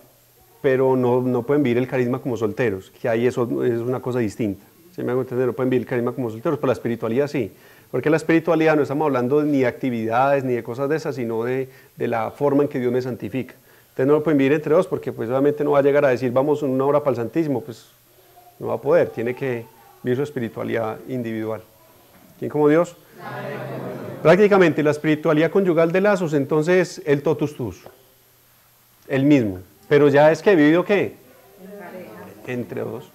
pero no pueden vivir el carisma como solteros, que ahí eso es una cosa distinta. ¿Sí me hago entender? No pueden vivir el carisma como solteros, pero la espiritualidad sí. Porque la espiritualidad no estamos hablando ni de actividades ni de cosas de esas, sino de la forma en que Dios me santifica. Entonces no lo pueden vivir entre dos, porque pues obviamente no va a llegar a decir vamos una hora para el Santísimo, pues no va a poder, tiene que vivir su espiritualidad individual. ¿Quién como Dios? Prácticamente la espiritualidad conyugal de lazos, entonces el totus tuus, el mismo, pero ya es que he vivido ¿qué? Entre dos.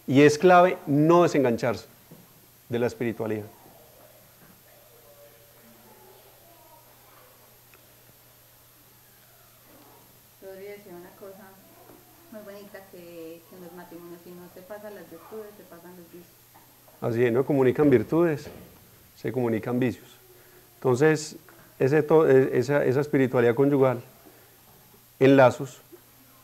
Y es clave no desengancharse de la espiritualidad. Podría decir una cosa muy bonita, que en los matrimonios, si no se pasan las virtudes, se pasan los vicios. Así es, no comunican virtudes, se comunican vicios. Entonces, esa espiritualidad conyugal en lazos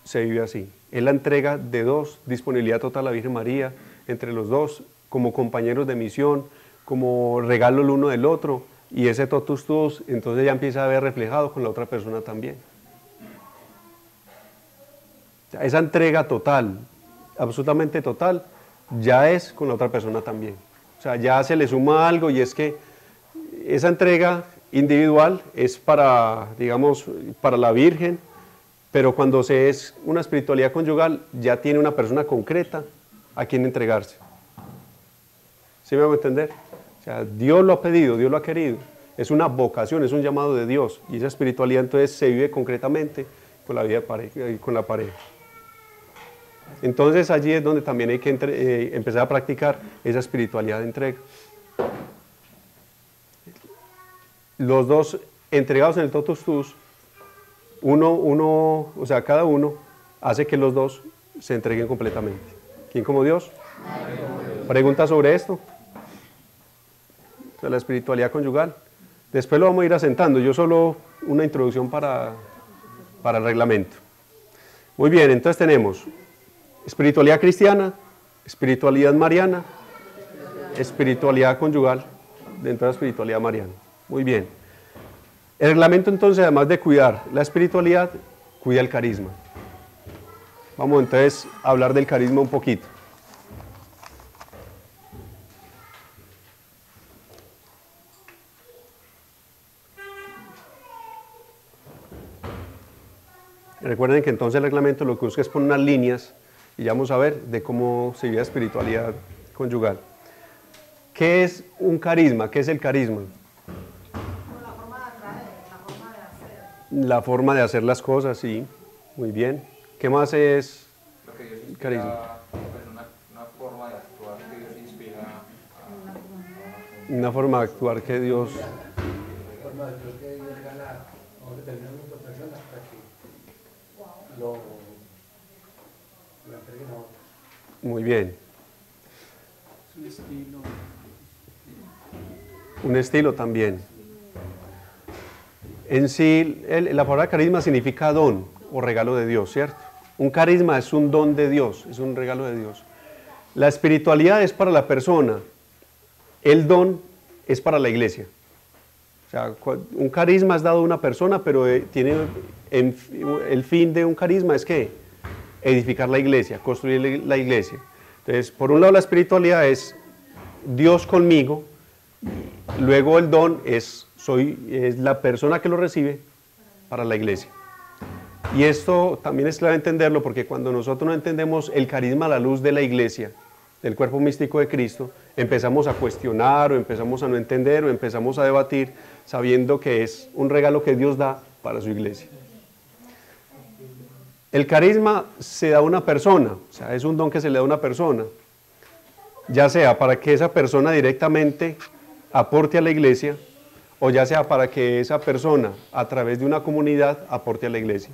se vive así. Es la entrega de dos, disponibilidad total a la Virgen María, entre los dos, como compañeros de misión, como regalo el uno del otro, y ese totus tuus, entonces ya empieza a ver reflejado con la otra persona también. Esa entrega total, absolutamente total, ya es con la otra persona también. O sea, ya se le suma algo, y es que esa entrega individual es para, digamos, para la Virgen, pero cuando se es una espiritualidad conyugal, ya tiene una persona concreta a quien entregarse. ¿Sí me hago entender? O sea, Dios lo ha pedido, Dios lo ha querido. Es una vocación, es un llamado de Dios. Y esa espiritualidad entonces se vive concretamente con la vida de pareja, con la pareja. Entonces allí es donde también hay que empezar a practicar esa espiritualidad de entrega. Los dos entregados en el totus tuus, o sea, cada uno hace que los dos se entreguen completamente. ¿Quién como Dios? ¿Preguntas sobre esto? O sea, la espiritualidad conyugal. Después lo vamos a ir asentando. Yo solo una introducción para el reglamento. Muy bien, entonces tenemos espiritualidad cristiana, espiritualidad mariana, espiritualidad conyugal dentro de la espiritualidad mariana. Muy bien. El reglamento entonces, además de cuidar la espiritualidad, cuida el carisma. Vamos entonces a hablar del carisma un poquito. Recuerden que entonces el reglamento lo que busca es poner unas líneas y ya vamos a ver de cómo se vive la espiritualidad conyugal. ¿Qué es un carisma? ¿Qué es el carisma? La forma de atraer, la forma de hacer. La forma de hacer las cosas, sí. Muy bien. ¿Qué más es Lo que Dios inspira, carisma? pues una forma de actuar que Dios inspira. Una forma de actuar que Dios... Forma de actuar que Dios gana a un determinado grupo de personas para que lo entreguen a otros. Muy bien. Un estilo. Un estilo también. En sí, la palabra carisma significa don o regalo de Dios, ¿cierto? Un carisma es un don de Dios, es un regalo de Dios. La espiritualidad es para la persona, el don es para la iglesia. O sea, un carisma es dado a una persona, pero tiene el fin de un carisma es ¿qué? Edificar la iglesia, construir la iglesia. Entonces, por un lado la espiritualidad es Dios conmigo, luego el don es la persona que lo recibe para la iglesia. Y esto también es clave entenderlo, porque cuando nosotros no entendemos el carisma a la luz de la iglesia, del cuerpo místico de Cristo, empezamos a cuestionar o empezamos a no entender o empezamos a debatir sabiendo que es un regalo que Dios da para su iglesia. El carisma se da a una persona, o sea, es un don que se le da a una persona, ya sea para que esa persona directamente aporte a la iglesia, o ya sea para que esa persona, a través de una comunidad, aporte a la iglesia.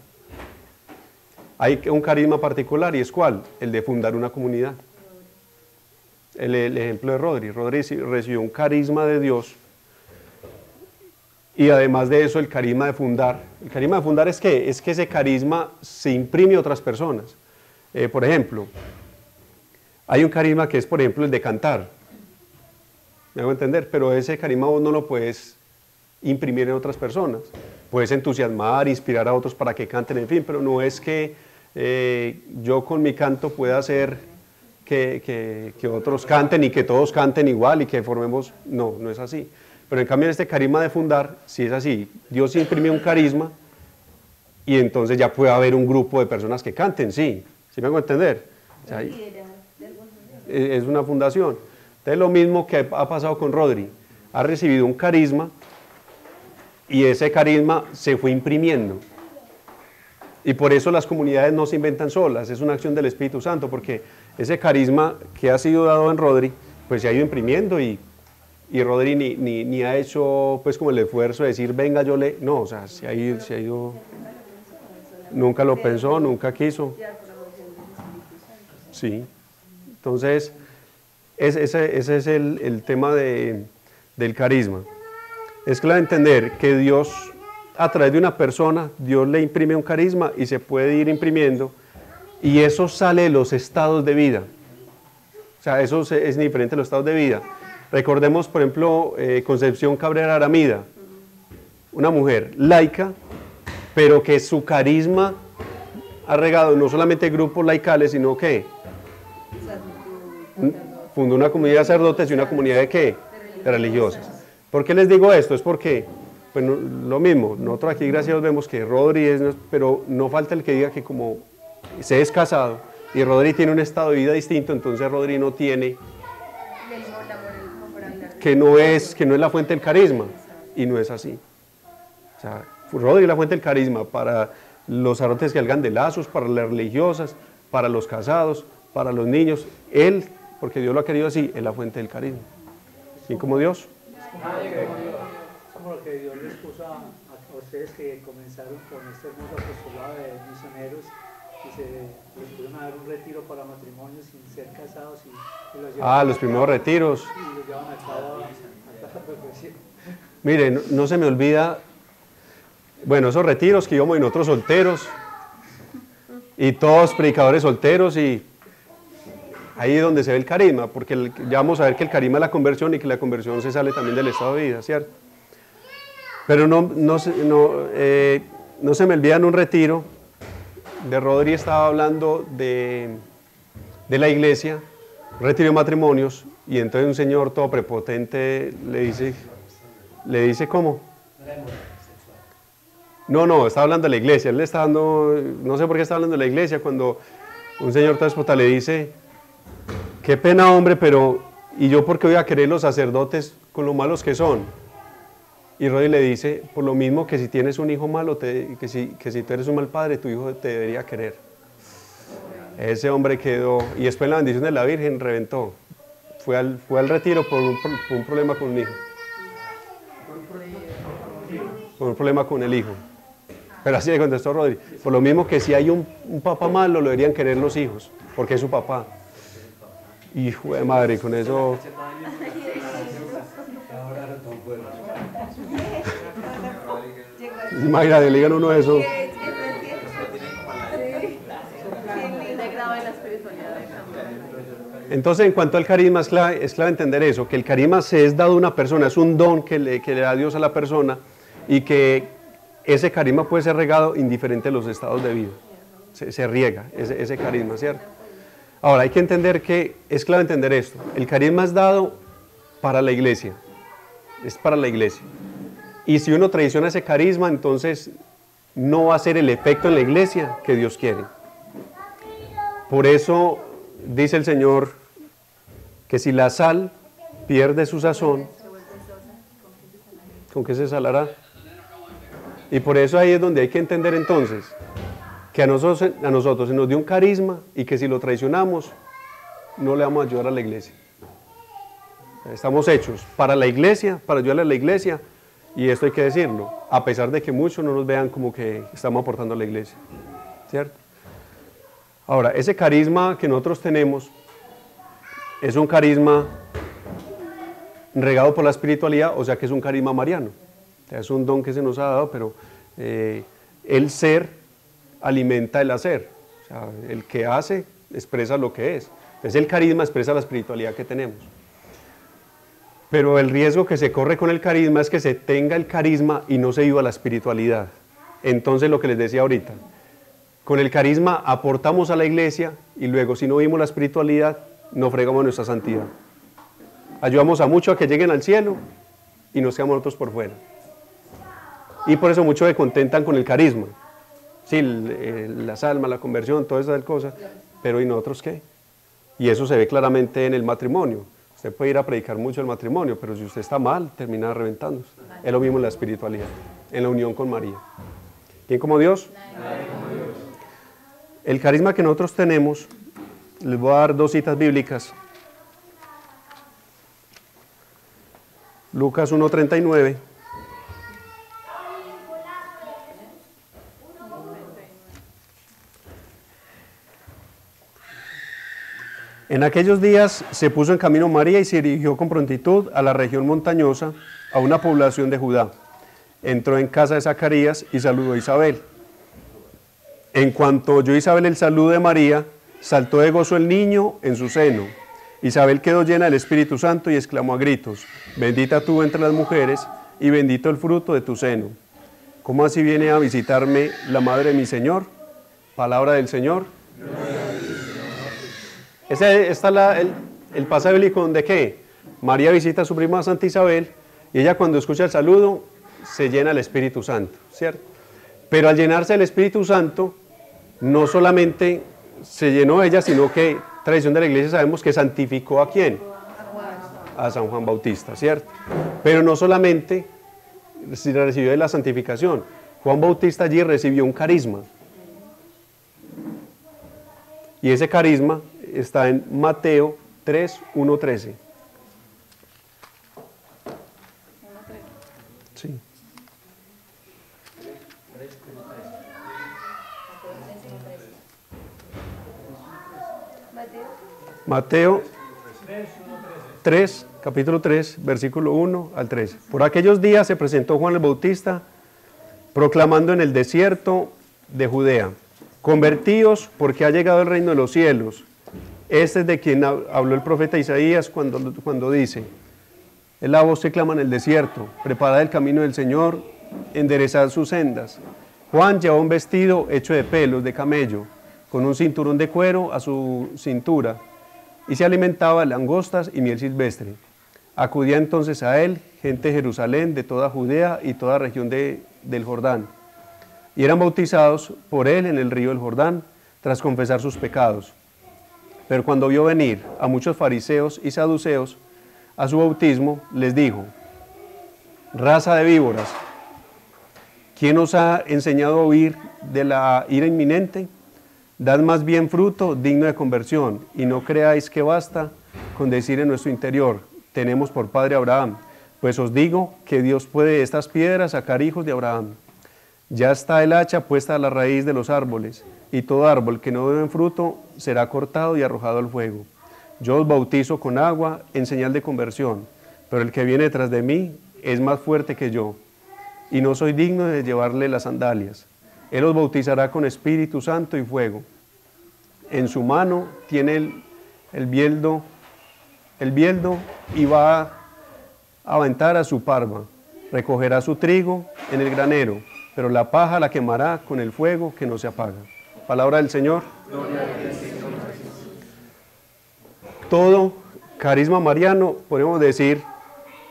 Hay un carisma particular, ¿y es cuál? El de fundar una comunidad. El ejemplo de Rodri. Rodri recibió un carisma de Dios, y además de eso el carisma de fundar. ¿El carisma de fundar es qué? Es que ese carisma se imprime a otras personas. Por ejemplo, hay un carisma que es, por ejemplo, el de cantar. ¿Me hago entender? Pero ese carisma vos no lo puedes imprimir en otras personas. Puedes entusiasmar, inspirar a otros para que canten, en fin, pero no es que yo con mi canto pueda hacer que otros canten y que todos canten igual y que formemos... No, no es así. Pero en cambio en este carisma de fundar, sí es así. Dios imprime un carisma y entonces ya puede haber un grupo de personas que canten, sí. ¿Sí me hago entender? O sea, es una fundación. Entonces lo mismo que ha pasado con Rodri. Ha recibido un carisma y ese carisma se fue imprimiendo. Y por eso las comunidades no se inventan solas, es una acción del Espíritu Santo, porque ese carisma que ha sido dado en Rodri, pues se ha ido imprimiendo y Rodri ni ha hecho pues como el esfuerzo de decir, venga yo le... No, o sea, se ha ido... Nunca lo pensó, nunca quiso. Sí. Entonces, ese es el tema del carisma. Es clave entender que Dios, a través de una persona, Dios le imprime un carisma y se puede ir imprimiendo, y eso sale de los estados de vida. O sea, eso es diferente de los estados de vida. Recordemos, por ejemplo, Concepción Cabrera Aramida, una mujer laica, pero que su carisma ha regado no solamente grupos laicales, sino que fundó una comunidad de sacerdotes y una comunidad de ¿qué? De religiosas. ¿Por qué les digo esto? Es porque, pues lo mismo, nosotros aquí gracias a Dios vemos que Rodri es, pero no falta el que diga que como se es casado y Rodri tiene un estado de vida distinto, entonces Rodri no tiene, que no es la fuente del carisma, y no es así. O sea, Rodri es la fuente del carisma para los sacerdotes que hagan de lazos, para las religiosas, para los casados, para los niños. Él, porque Dios lo ha querido así, es la fuente del carisma. ¿Quién como Dios? Es como lo que Dios les puso a ustedes que comenzaron con este hermoso apostolado de misioneros y les pudieron dar un retiro para matrimonios sin ser casados y los llevan los primeros retiros. Y los llevan a cabo a la perfección. Mire, no se me olvida, bueno, esos retiros que íbamos nosotros solteros y todos predicadores solteros, y ahí es donde se ve el carisma, porque ya vamos a ver que el carisma es la conversión y que la conversión se sale también del estado de vida, ¿cierto? Pero no se me olvida en un retiro de Rodri, estaba hablando de la iglesia, un retiro de matrimonios, y entonces un señor todo prepotente le dice ¿cómo? No, está hablando de la iglesia, él le está dando, no sé por qué está hablando de la iglesia, cuando un señor todo despota le dice, qué pena hombre, pero ¿y yo por qué voy a querer los sacerdotes con lo malos que son? Y Rodri le dice, por lo mismo que si tienes un hijo malo, que si tú eres un mal padre, tu hijo te debería querer. Ese hombre quedó, y después la bendición de la Virgen reventó, fue al retiro por un problema con un hijo. Por un problema con el hijo. Pero así le contestó Rodri, por lo mismo que si hay un papá malo, lo deberían querer los hijos, porque es su papá. Hijo de madre, con eso... Imagínate, le digan uno eso. Entonces, en cuanto al carisma, es clave entender eso, que el carisma se es dado a una persona, es un don que le da Dios a la persona, y que ese carisma puede ser regado indiferente de los estados de vida. Se riega ese carisma, ¿cierto? Ahora, hay que entender que es clave entender esto. El carisma es dado para la iglesia, es para la iglesia. Y si uno traiciona ese carisma, entonces no va a ser el efecto en la iglesia que Dios quiere. Por eso dice el Señor que si la sal pierde su sazón, ¿con qué se salará? Y por eso ahí es donde hay que entender entonces que a nosotros se nos dio un carisma y que si lo traicionamos no le vamos a ayudar a la iglesia. Estamos hechos para la iglesia, para ayudarle a la iglesia, y esto hay que decirlo, a pesar de que muchos no nos vean como que estamos aportando a la iglesia, ¿cierto? Ahora, ese carisma que nosotros tenemos es un carisma regado por la espiritualidad, o sea que es un carisma mariano. Es un don que se nos ha dado, pero el ser alimenta el hacer. O sea, el que hace expresa lo que es. Entonces el carisma expresa la espiritualidad que tenemos. Pero el riesgo que se corre con el carisma es que se tenga el carisma y no se viva la espiritualidad. Entonces lo que les decía ahorita, con el carisma aportamos a la iglesia y luego si no vimos la espiritualidad, no fregamos nuestra santidad. Ayudamos a muchos a que lleguen al cielo y nos quedamos nosotros por fuera. Y por eso muchos se contentan con el carisma. Sí, las almas, la conversión, todas esas cosas. Pero ¿y nosotros qué? Y eso se ve claramente en el matrimonio. Usted puede ir a predicar mucho el matrimonio, pero si usted está mal, termina reventándose. Es lo mismo en la espiritualidad, en la unión con María. ¿Quién como Dios? El carisma que nosotros tenemos, les voy a dar 2 citas bíblicas. Lucas 1:39. En aquellos días se puso en camino María y se dirigió con prontitud a la región montañosa, a una población de Judá. Entró en casa de Zacarías y saludó a Isabel. En cuanto oyó Isabel el saludo de María, saltó de gozo el niño en su seno. Isabel quedó llena del Espíritu Santo y exclamó a gritos: bendita tú entre las mujeres y bendito el fruto de tu seno. ¿Cómo así viene a visitarme la madre de mi Señor? Palabra del Señor. Ese está el pasaje bíblico donde ¿qué? María visita a su prima Santa Isabel y ella cuando escucha el saludo se llena del Espíritu Santo, ¿cierto? Pero al llenarse del Espíritu Santo, no solamente se llenó ella, sino que, tradición de la iglesia, sabemos que santificó ¿a quién? A San Juan Bautista, ¿cierto? Pero no solamente recibió de la santificación, Juan Bautista allí recibió un carisma. Y ese carisma está en Mateo 3, 1, 13. Sí. Mateo 3, capítulo 3, versículo 1 al 13. Por aquellos días se presentó Juan el Bautista proclamando en el desierto de Judea: convertíos, porque ha llegado el reino de los cielos. Este es de quien habló el profeta Isaías cuando dice: es la voz que clama en el desierto, preparad el camino del Señor, enderezad sus sendas. Juan llevaba un vestido hecho de pelos de camello, con un cinturón de cuero a su cintura, y se alimentaba de langostas y miel silvestre. Acudía entonces a él gente de Jerusalén, de toda Judea y toda región del Jordán, y eran bautizados por él en el río del Jordán, tras confesar sus pecados. Pero cuando vio venir a muchos fariseos y saduceos a su bautismo, les dijo: raza de víboras, ¿quién os ha enseñado a huir de la ira inminente? Dad más bien fruto digno de conversión, y no creáis que basta con decir en nuestro interior: tenemos por padre a Abraham, pues os digo que Dios puede de estas piedras sacar hijos de Abraham. Ya está el hacha puesta a la raíz de los árboles, y todo árbol que no dé fruto será cortado y arrojado al fuego. Yo os bautizo con agua en señal de conversión, pero el que viene detrás de mí es más fuerte que yo, y no soy digno de llevarle las sandalias. Él os bautizará con Espíritu Santo y fuego. En su mano tiene el bieldo y va a aventar a su parva. Recogerá su trigo en el granero, pero la paja la quemará con el fuego que no se apaga. Palabra del Señor. Todo carisma mariano, podemos decir,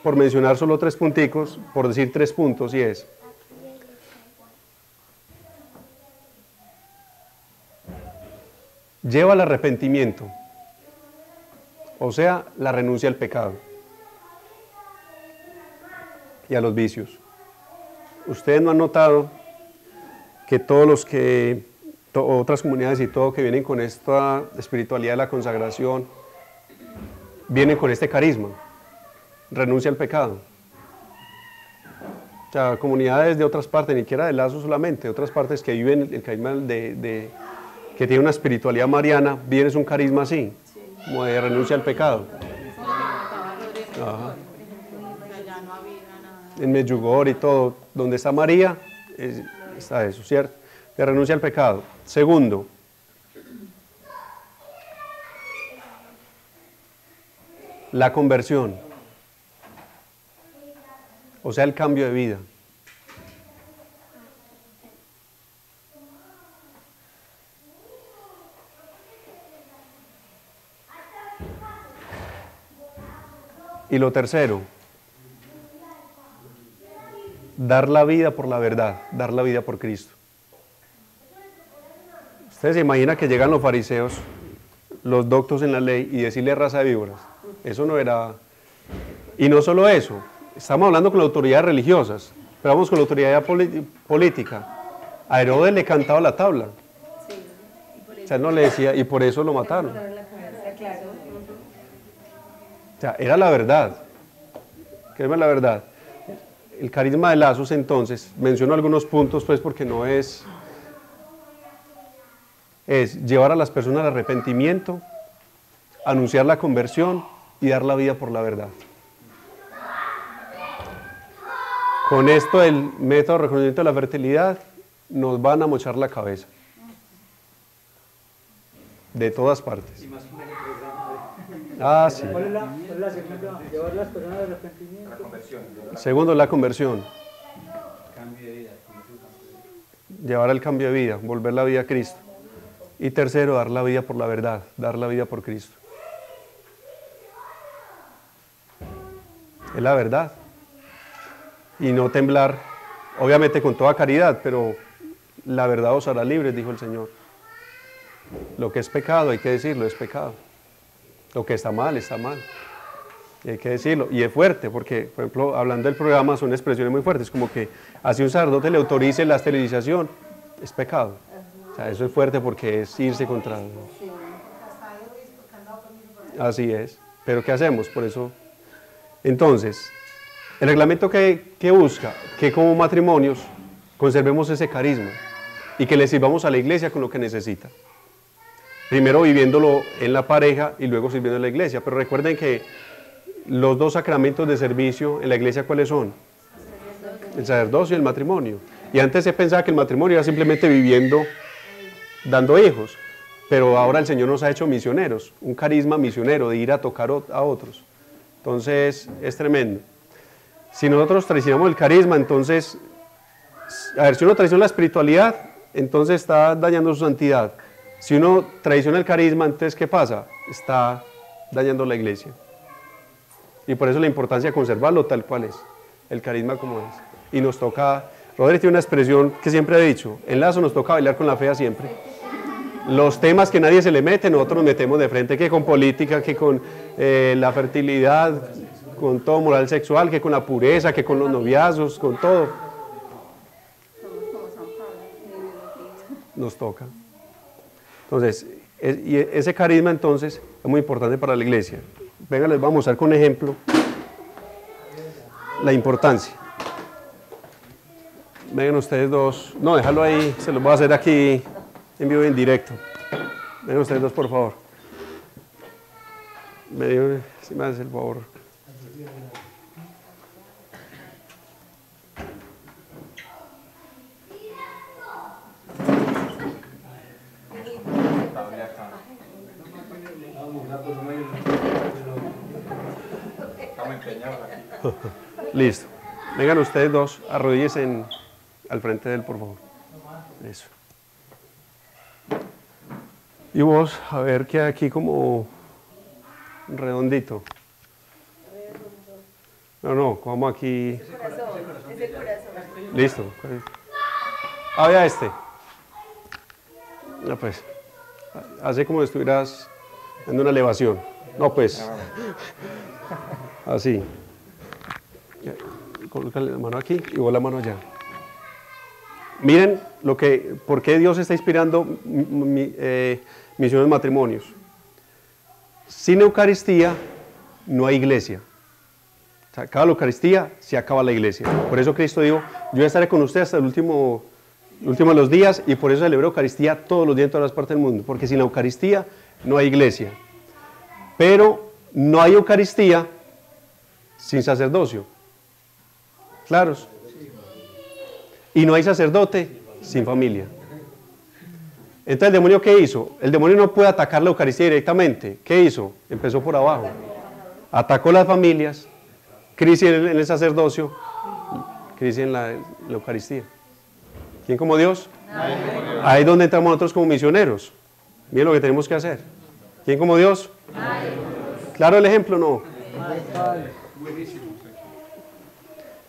por mencionar solo 3 punticos, por decir 3 puntos, y es: lleva al arrepentimiento, o sea, la renuncia al pecado y a los vicios. Ustedes no han notado que todos los otras comunidades y todo que vienen con esta espiritualidad de la consagración, vienen con este carisma, renuncia al pecado. O sea, comunidades de otras partes, ni siquiera de Lazo solamente, de otras partes que viven el carisma que tiene una espiritualidad mariana, viene un carisma así, como de renuncia al pecado. Ajá. En Medjugorje y todo, donde está María, está eso, ¿cierto? De renuncia al pecado. Segundo, la conversión, o sea, el cambio de vida. Y lo tercero, dar la vida por la verdad, dar la vida por Cristo. Ustedes se imaginan que llegan los fariseos, los doctos en la ley, y decirle raza de víboras. Eso no era... Y no solo eso, estamos hablando con las autoridades religiosas, pero vamos con la autoridad política. A Herodes le cantaba la tabla. O sea, no le decía, y por eso lo mataron. O sea, era la verdad. Créeme la verdad. El carisma de Lazos, entonces, menciono algunos puntos, pues, porque no es llevar a las personas al arrepentimiento, anunciar la conversión y dar la vida por la verdad. Con esto el método de reconocimiento de la fertilidad nos van a mochar la cabeza. De todas partes. Y más con el programa. Ah, sí. ¿Cuál es la segunda? Llevar las personas al arrepentimiento. La conversión. Segundo, la conversión. Cambio de vida. Llevar el cambio de vida, volver la vida a Cristo. Y tercero, dar la vida por la verdad, dar la vida por Cristo. Es la verdad. Y no temblar, obviamente con toda caridad, pero la verdad os hará libres, dijo el Señor. Lo que es pecado, hay que decirlo, es pecado. Lo que está mal, está mal. Y hay que decirlo. Y es fuerte, porque, por ejemplo, hablando del programa, son expresiones muy fuertes, como que así un sacerdote le autorice la esterilización, es pecado. O sea, eso es fuerte porque es irse contra... Así es. Pero ¿qué hacemos? Por eso... Entonces, el reglamento que busca que como matrimonios conservemos ese carisma y que le sirvamos a la iglesia con lo que necesita. Primero viviéndolo en la pareja y luego sirviendo en la iglesia. Pero recuerden que los dos sacramentos de servicio en la iglesia, ¿cuáles son? El sacerdocio y el matrimonio. Y antes se pensaba que el matrimonio era simplemente viviendo, dando hijos. Pero ahora el Señor nos ha hecho misioneros, un carisma misionero de ir a tocar a otros. Entonces es tremendo. Si nosotros traicionamos el carisma, entonces, a ver, si uno traiciona la espiritualidad, entonces está dañando su santidad. Si uno traiciona el carisma, entonces ¿qué pasa? Está dañando la iglesia. Y por eso la importancia de conservarlo tal cual es, el carisma como es. Y nos toca, Rodríguez tiene una expresión que siempre he dicho, en Lazo nos toca bailar con la fea siempre. Los temas que nadie se le mete, nosotros nos metemos de frente, que con política, que con la fertilidad, con todo moral sexual, que con la pureza, que con los noviazgos, con todo. Nos toca. Entonces, y ese carisma entonces es muy importante para la iglesia. Venga, les vamos a mostrar con ejemplo la importancia. Vengan ustedes dos, no, déjalo ahí, se los voy a hacer aquí en vivo y en directo. Vengan ustedes dos, por favor. Si me haces el favor. Listo. Vengan ustedes dos, arrodíllense al frente de él, por favor. Eso. Y vos, a ver qué hay aquí como redondito. No, como aquí. Ese corazón. Listo. Ah, vea este. No, pues. Hace como si estuvieras en una elevación. No, pues. Así. Coloca la mano aquí y vos la mano allá. Miren por qué Dios está inspirando misiones matrimonios. Sin Eucaristía no hay iglesia. Se acaba la Eucaristía, se acaba la iglesia. Por eso Cristo dijo, yo estaré con ustedes hasta el último de los días, y por eso celebro Eucaristía todos los días en todas las partes del mundo, porque sin la Eucaristía no hay iglesia. Pero no hay Eucaristía sin sacerdocio. ¿Claros? Y no hay sacerdote sin familia. Entonces, ¿el demonio qué hizo? El demonio no puede atacar la Eucaristía directamente. ¿Qué hizo? Empezó por abajo. Atacó las familias, crisis en el sacerdocio, crisis en la Eucaristía. ¿Quién como Dios? Ahí es donde entramos nosotros como misioneros. Miren lo que tenemos que hacer. ¿Quién como Dios? ¿Claro el ejemplo? No.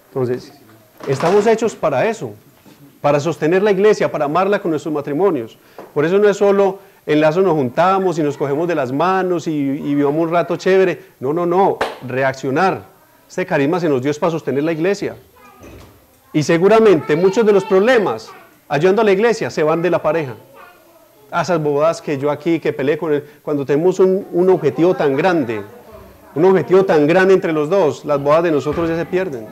Entonces, estamos hechos para eso, para sostener la iglesia, para amarla con nuestros matrimonios. Por eso no es solo en Lazo nos juntamos y nos cogemos de las manos y vivamos un rato chévere. No, reaccionar. Este carisma se nos dio para sostener la iglesia. Y seguramente muchos de los problemas ayudando a la iglesia se van de la pareja. A esas bobadas que yo aquí, que peleé con él, cuando tenemos un objetivo tan grande entre los dos, las bodas de nosotros ya se pierden.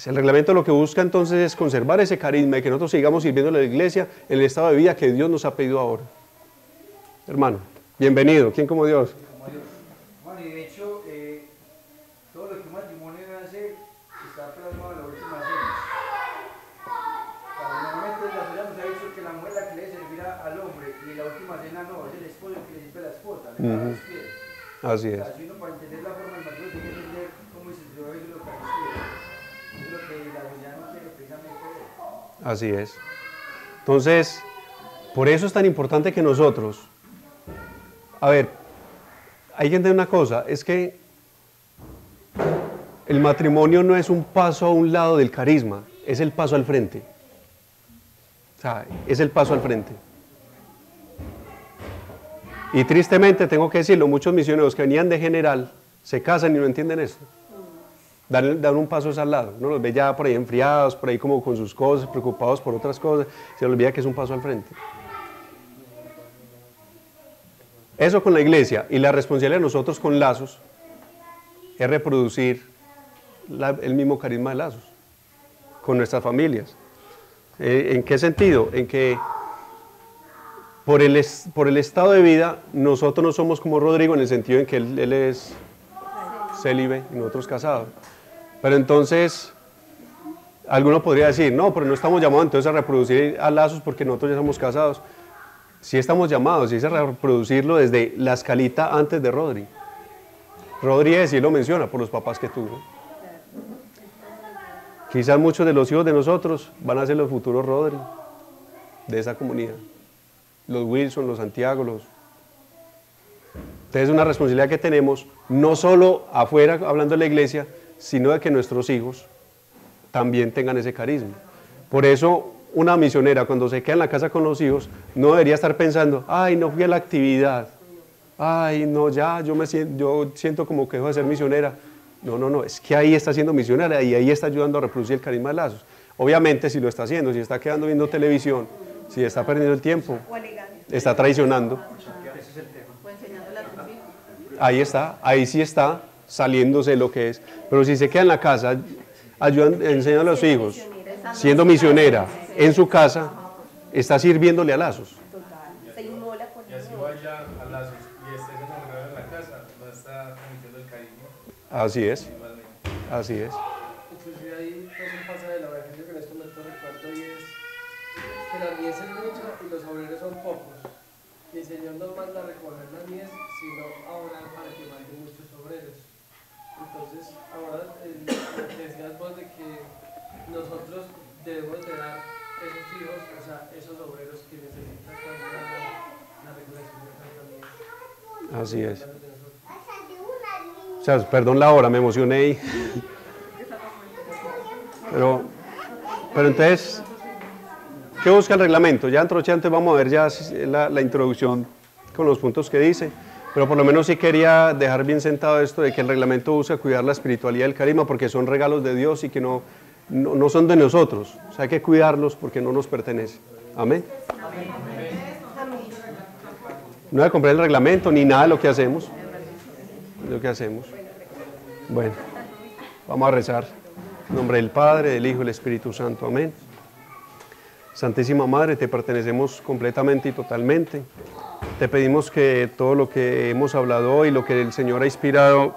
El reglamento lo que busca entonces es conservar ese carisma y que nosotros sigamos sirviendo a la iglesia en el estado de vida que Dios nos ha pedido ahora. Hermano. Bienvenido. ¿Quién como Dios? Bueno, y de hecho, todo lo que un matrimonio debe hacer está plasmado en la última cena. Normalmente la sociedad nos ha dicho que la mujer es la que le debe servir al hombre, y en la última cena no, es el esposo el que le sirve a la esposa, le lava los pies. Así O es. sea, si uno para entender la forma del matrimonio tiene que entender cómo se sirvió a Jesús la Eucaristía. Eso es lo que la sociedad no quiere precisamente ver. Así es. Entonces, por eso es tan importante que nosotros, a ver, hay que entender una cosa, es que el matrimonio no es un paso a un lado del carisma, es el paso al frente. O sea, es el paso al frente. Y tristemente, tengo que decirlo, muchos misioneros que venían de general se casan y no entienden esto. Dan un paso al lado. Uno los ve ya por ahí enfriados, por ahí como con sus cosas, preocupados por otras cosas, se les olvida que es un paso al frente. Eso con la iglesia, y la responsabilidad de nosotros con Lazos es reproducir el mismo carisma de Lazos con nuestras familias. ¿En qué sentido? En que por el estado de vida nosotros no somos como Rodrigo, en el sentido en que él es célibe y nosotros casados. Pero entonces, alguno podría decir, no, pero no estamos llamados entonces a reproducir a Lazos porque nosotros ya somos casados. Sí estamos llamados, sí es a reproducirlo desde la escalita antes de Rodri. Rodri sí lo menciona por los papás que tuvo. Quizás muchos de los hijos de nosotros van a ser los futuros Rodri de esa comunidad. Los Wilson, los Santiago, Entonces es una responsabilidad que tenemos, no solo afuera hablando de la iglesia, sino de que nuestros hijos también tengan ese carisma. Por eso una misionera cuando se queda en la casa con los hijos no debería estar pensando, ay, no fui a la actividad, ay, no, ya, yo siento como que dejo de ser misionera. No, es que ahí está siendo misionera y ahí está ayudando a reproducir el carisma de Lazos. Obviamente si lo está haciendo, si está quedando viendo televisión, si está perdiendo el tiempo, está traicionando. Ahí está, ahí sí está saliéndose de lo que es. Pero si se queda en la casa, enseñando a los hijos, siendo misionera en su casa, está sirviéndole a Lazos. Se inmola por Y así vaya a Lazos y estés enamorado en la casa, va a estar transmitiendo el cariño. Así es, así es. Inclusive ahí también pasa de la evangelio que en este momento recuerdo y es que la mies es mucha y los obreros son pocos. Y el Señor no manda a recoger la mies, sino a orar para que mande muchos obreros. Entonces, ahora lo que decías vos de que nosotros debemos de dar esos hijos, o sea, esos obreros que necesitan también la regulación de tanta mies. Así es. O sea, perdón la hora, me emocioné y... Pero entonces, ¿qué busca el reglamento? Ya antes vamos a ver ya la introducción con los puntos que dice, pero por lo menos sí quería dejar bien sentado esto de que el reglamento busca cuidar la espiritualidad del carisma porque son regalos de Dios y que no son de nosotros. O sea, hay que cuidarlos porque no nos pertenece. Amén. No hay que comprar el reglamento ni nada de lo que hacemos. Bueno, vamos a rezar. En nombre del Padre, del Hijo y del Espíritu Santo. Amén. Santísima Madre, te pertenecemos completamente y totalmente. Te pedimos que todo lo que hemos hablado hoy, lo que el Señor ha inspirado,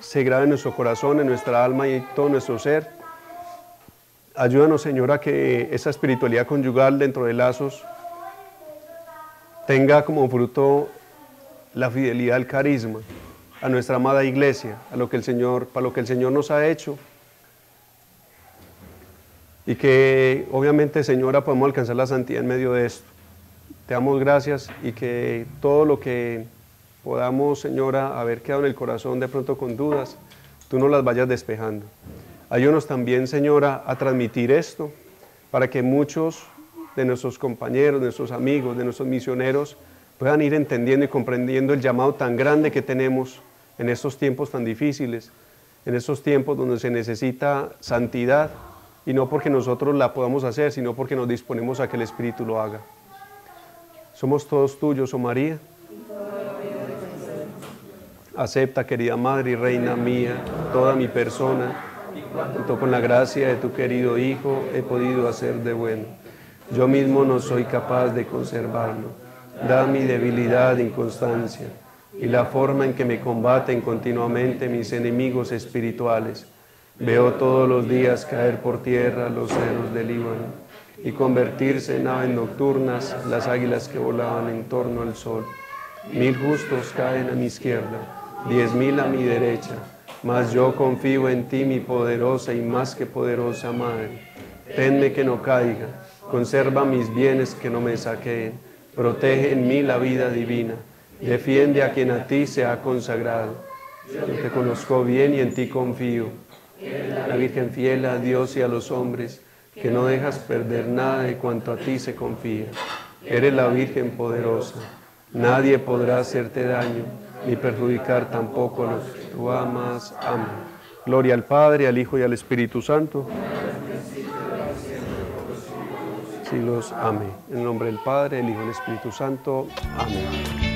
se grabe en nuestro corazón, en nuestra alma y en todo nuestro ser. Ayúdanos, Señor, a que esa espiritualidad conyugal dentro de Lazos tenga como fruto la fidelidad al carisma, a nuestra amada iglesia, para lo que el Señor nos ha hecho. Y que obviamente, Señora, podemos alcanzar la santidad en medio de esto. Te damos gracias y que todo lo que podamos, Señora, haber quedado en el corazón de pronto con dudas, tú nos las vayas despejando. Ayúdanos también, Señora, a transmitir esto para que muchos de nuestros compañeros, de nuestros amigos, de nuestros misioneros puedan ir entendiendo y comprendiendo el llamado tan grande que tenemos en estos tiempos tan difíciles, en estos tiempos donde se necesita santidad, y no porque nosotros la podamos hacer, sino porque nos disponemos a que el Espíritu lo haga. Somos todos tuyos, oh María. Acepta, querida Madre y Reina mía, toda mi persona, junto con la gracia de tu querido Hijo, he podido hacer de bueno. Yo mismo no soy capaz de conservarlo, da mi debilidad e inconstancia y la forma en que me combaten continuamente mis enemigos espirituales. Veo todos los días caer por tierra los cedros del Líbano y convertirse en aves nocturnas las águilas que volaban en torno al sol. 1000 justos caen a mi izquierda, 10.000 a mi derecha, mas yo confío en ti, mi poderosa y más que poderosa Madre. Tenme que no caiga, conserva mis bienes que no me saqueen, protege en mí la vida divina, defiende a quien a ti se ha consagrado. Yo te conozco bien y en ti confío. La Virgen fiel a Dios y a los hombres, que no dejas perder nada de cuanto a ti se confía. Eres la Virgen poderosa, nadie podrá hacerte daño, ni perjudicar tampoco a los que tú amas. Amén. Gloria al Padre, al Hijo y al Espíritu Santo. Siglos. Amén. En el nombre del Padre, del Hijo y del Espíritu Santo. Amén.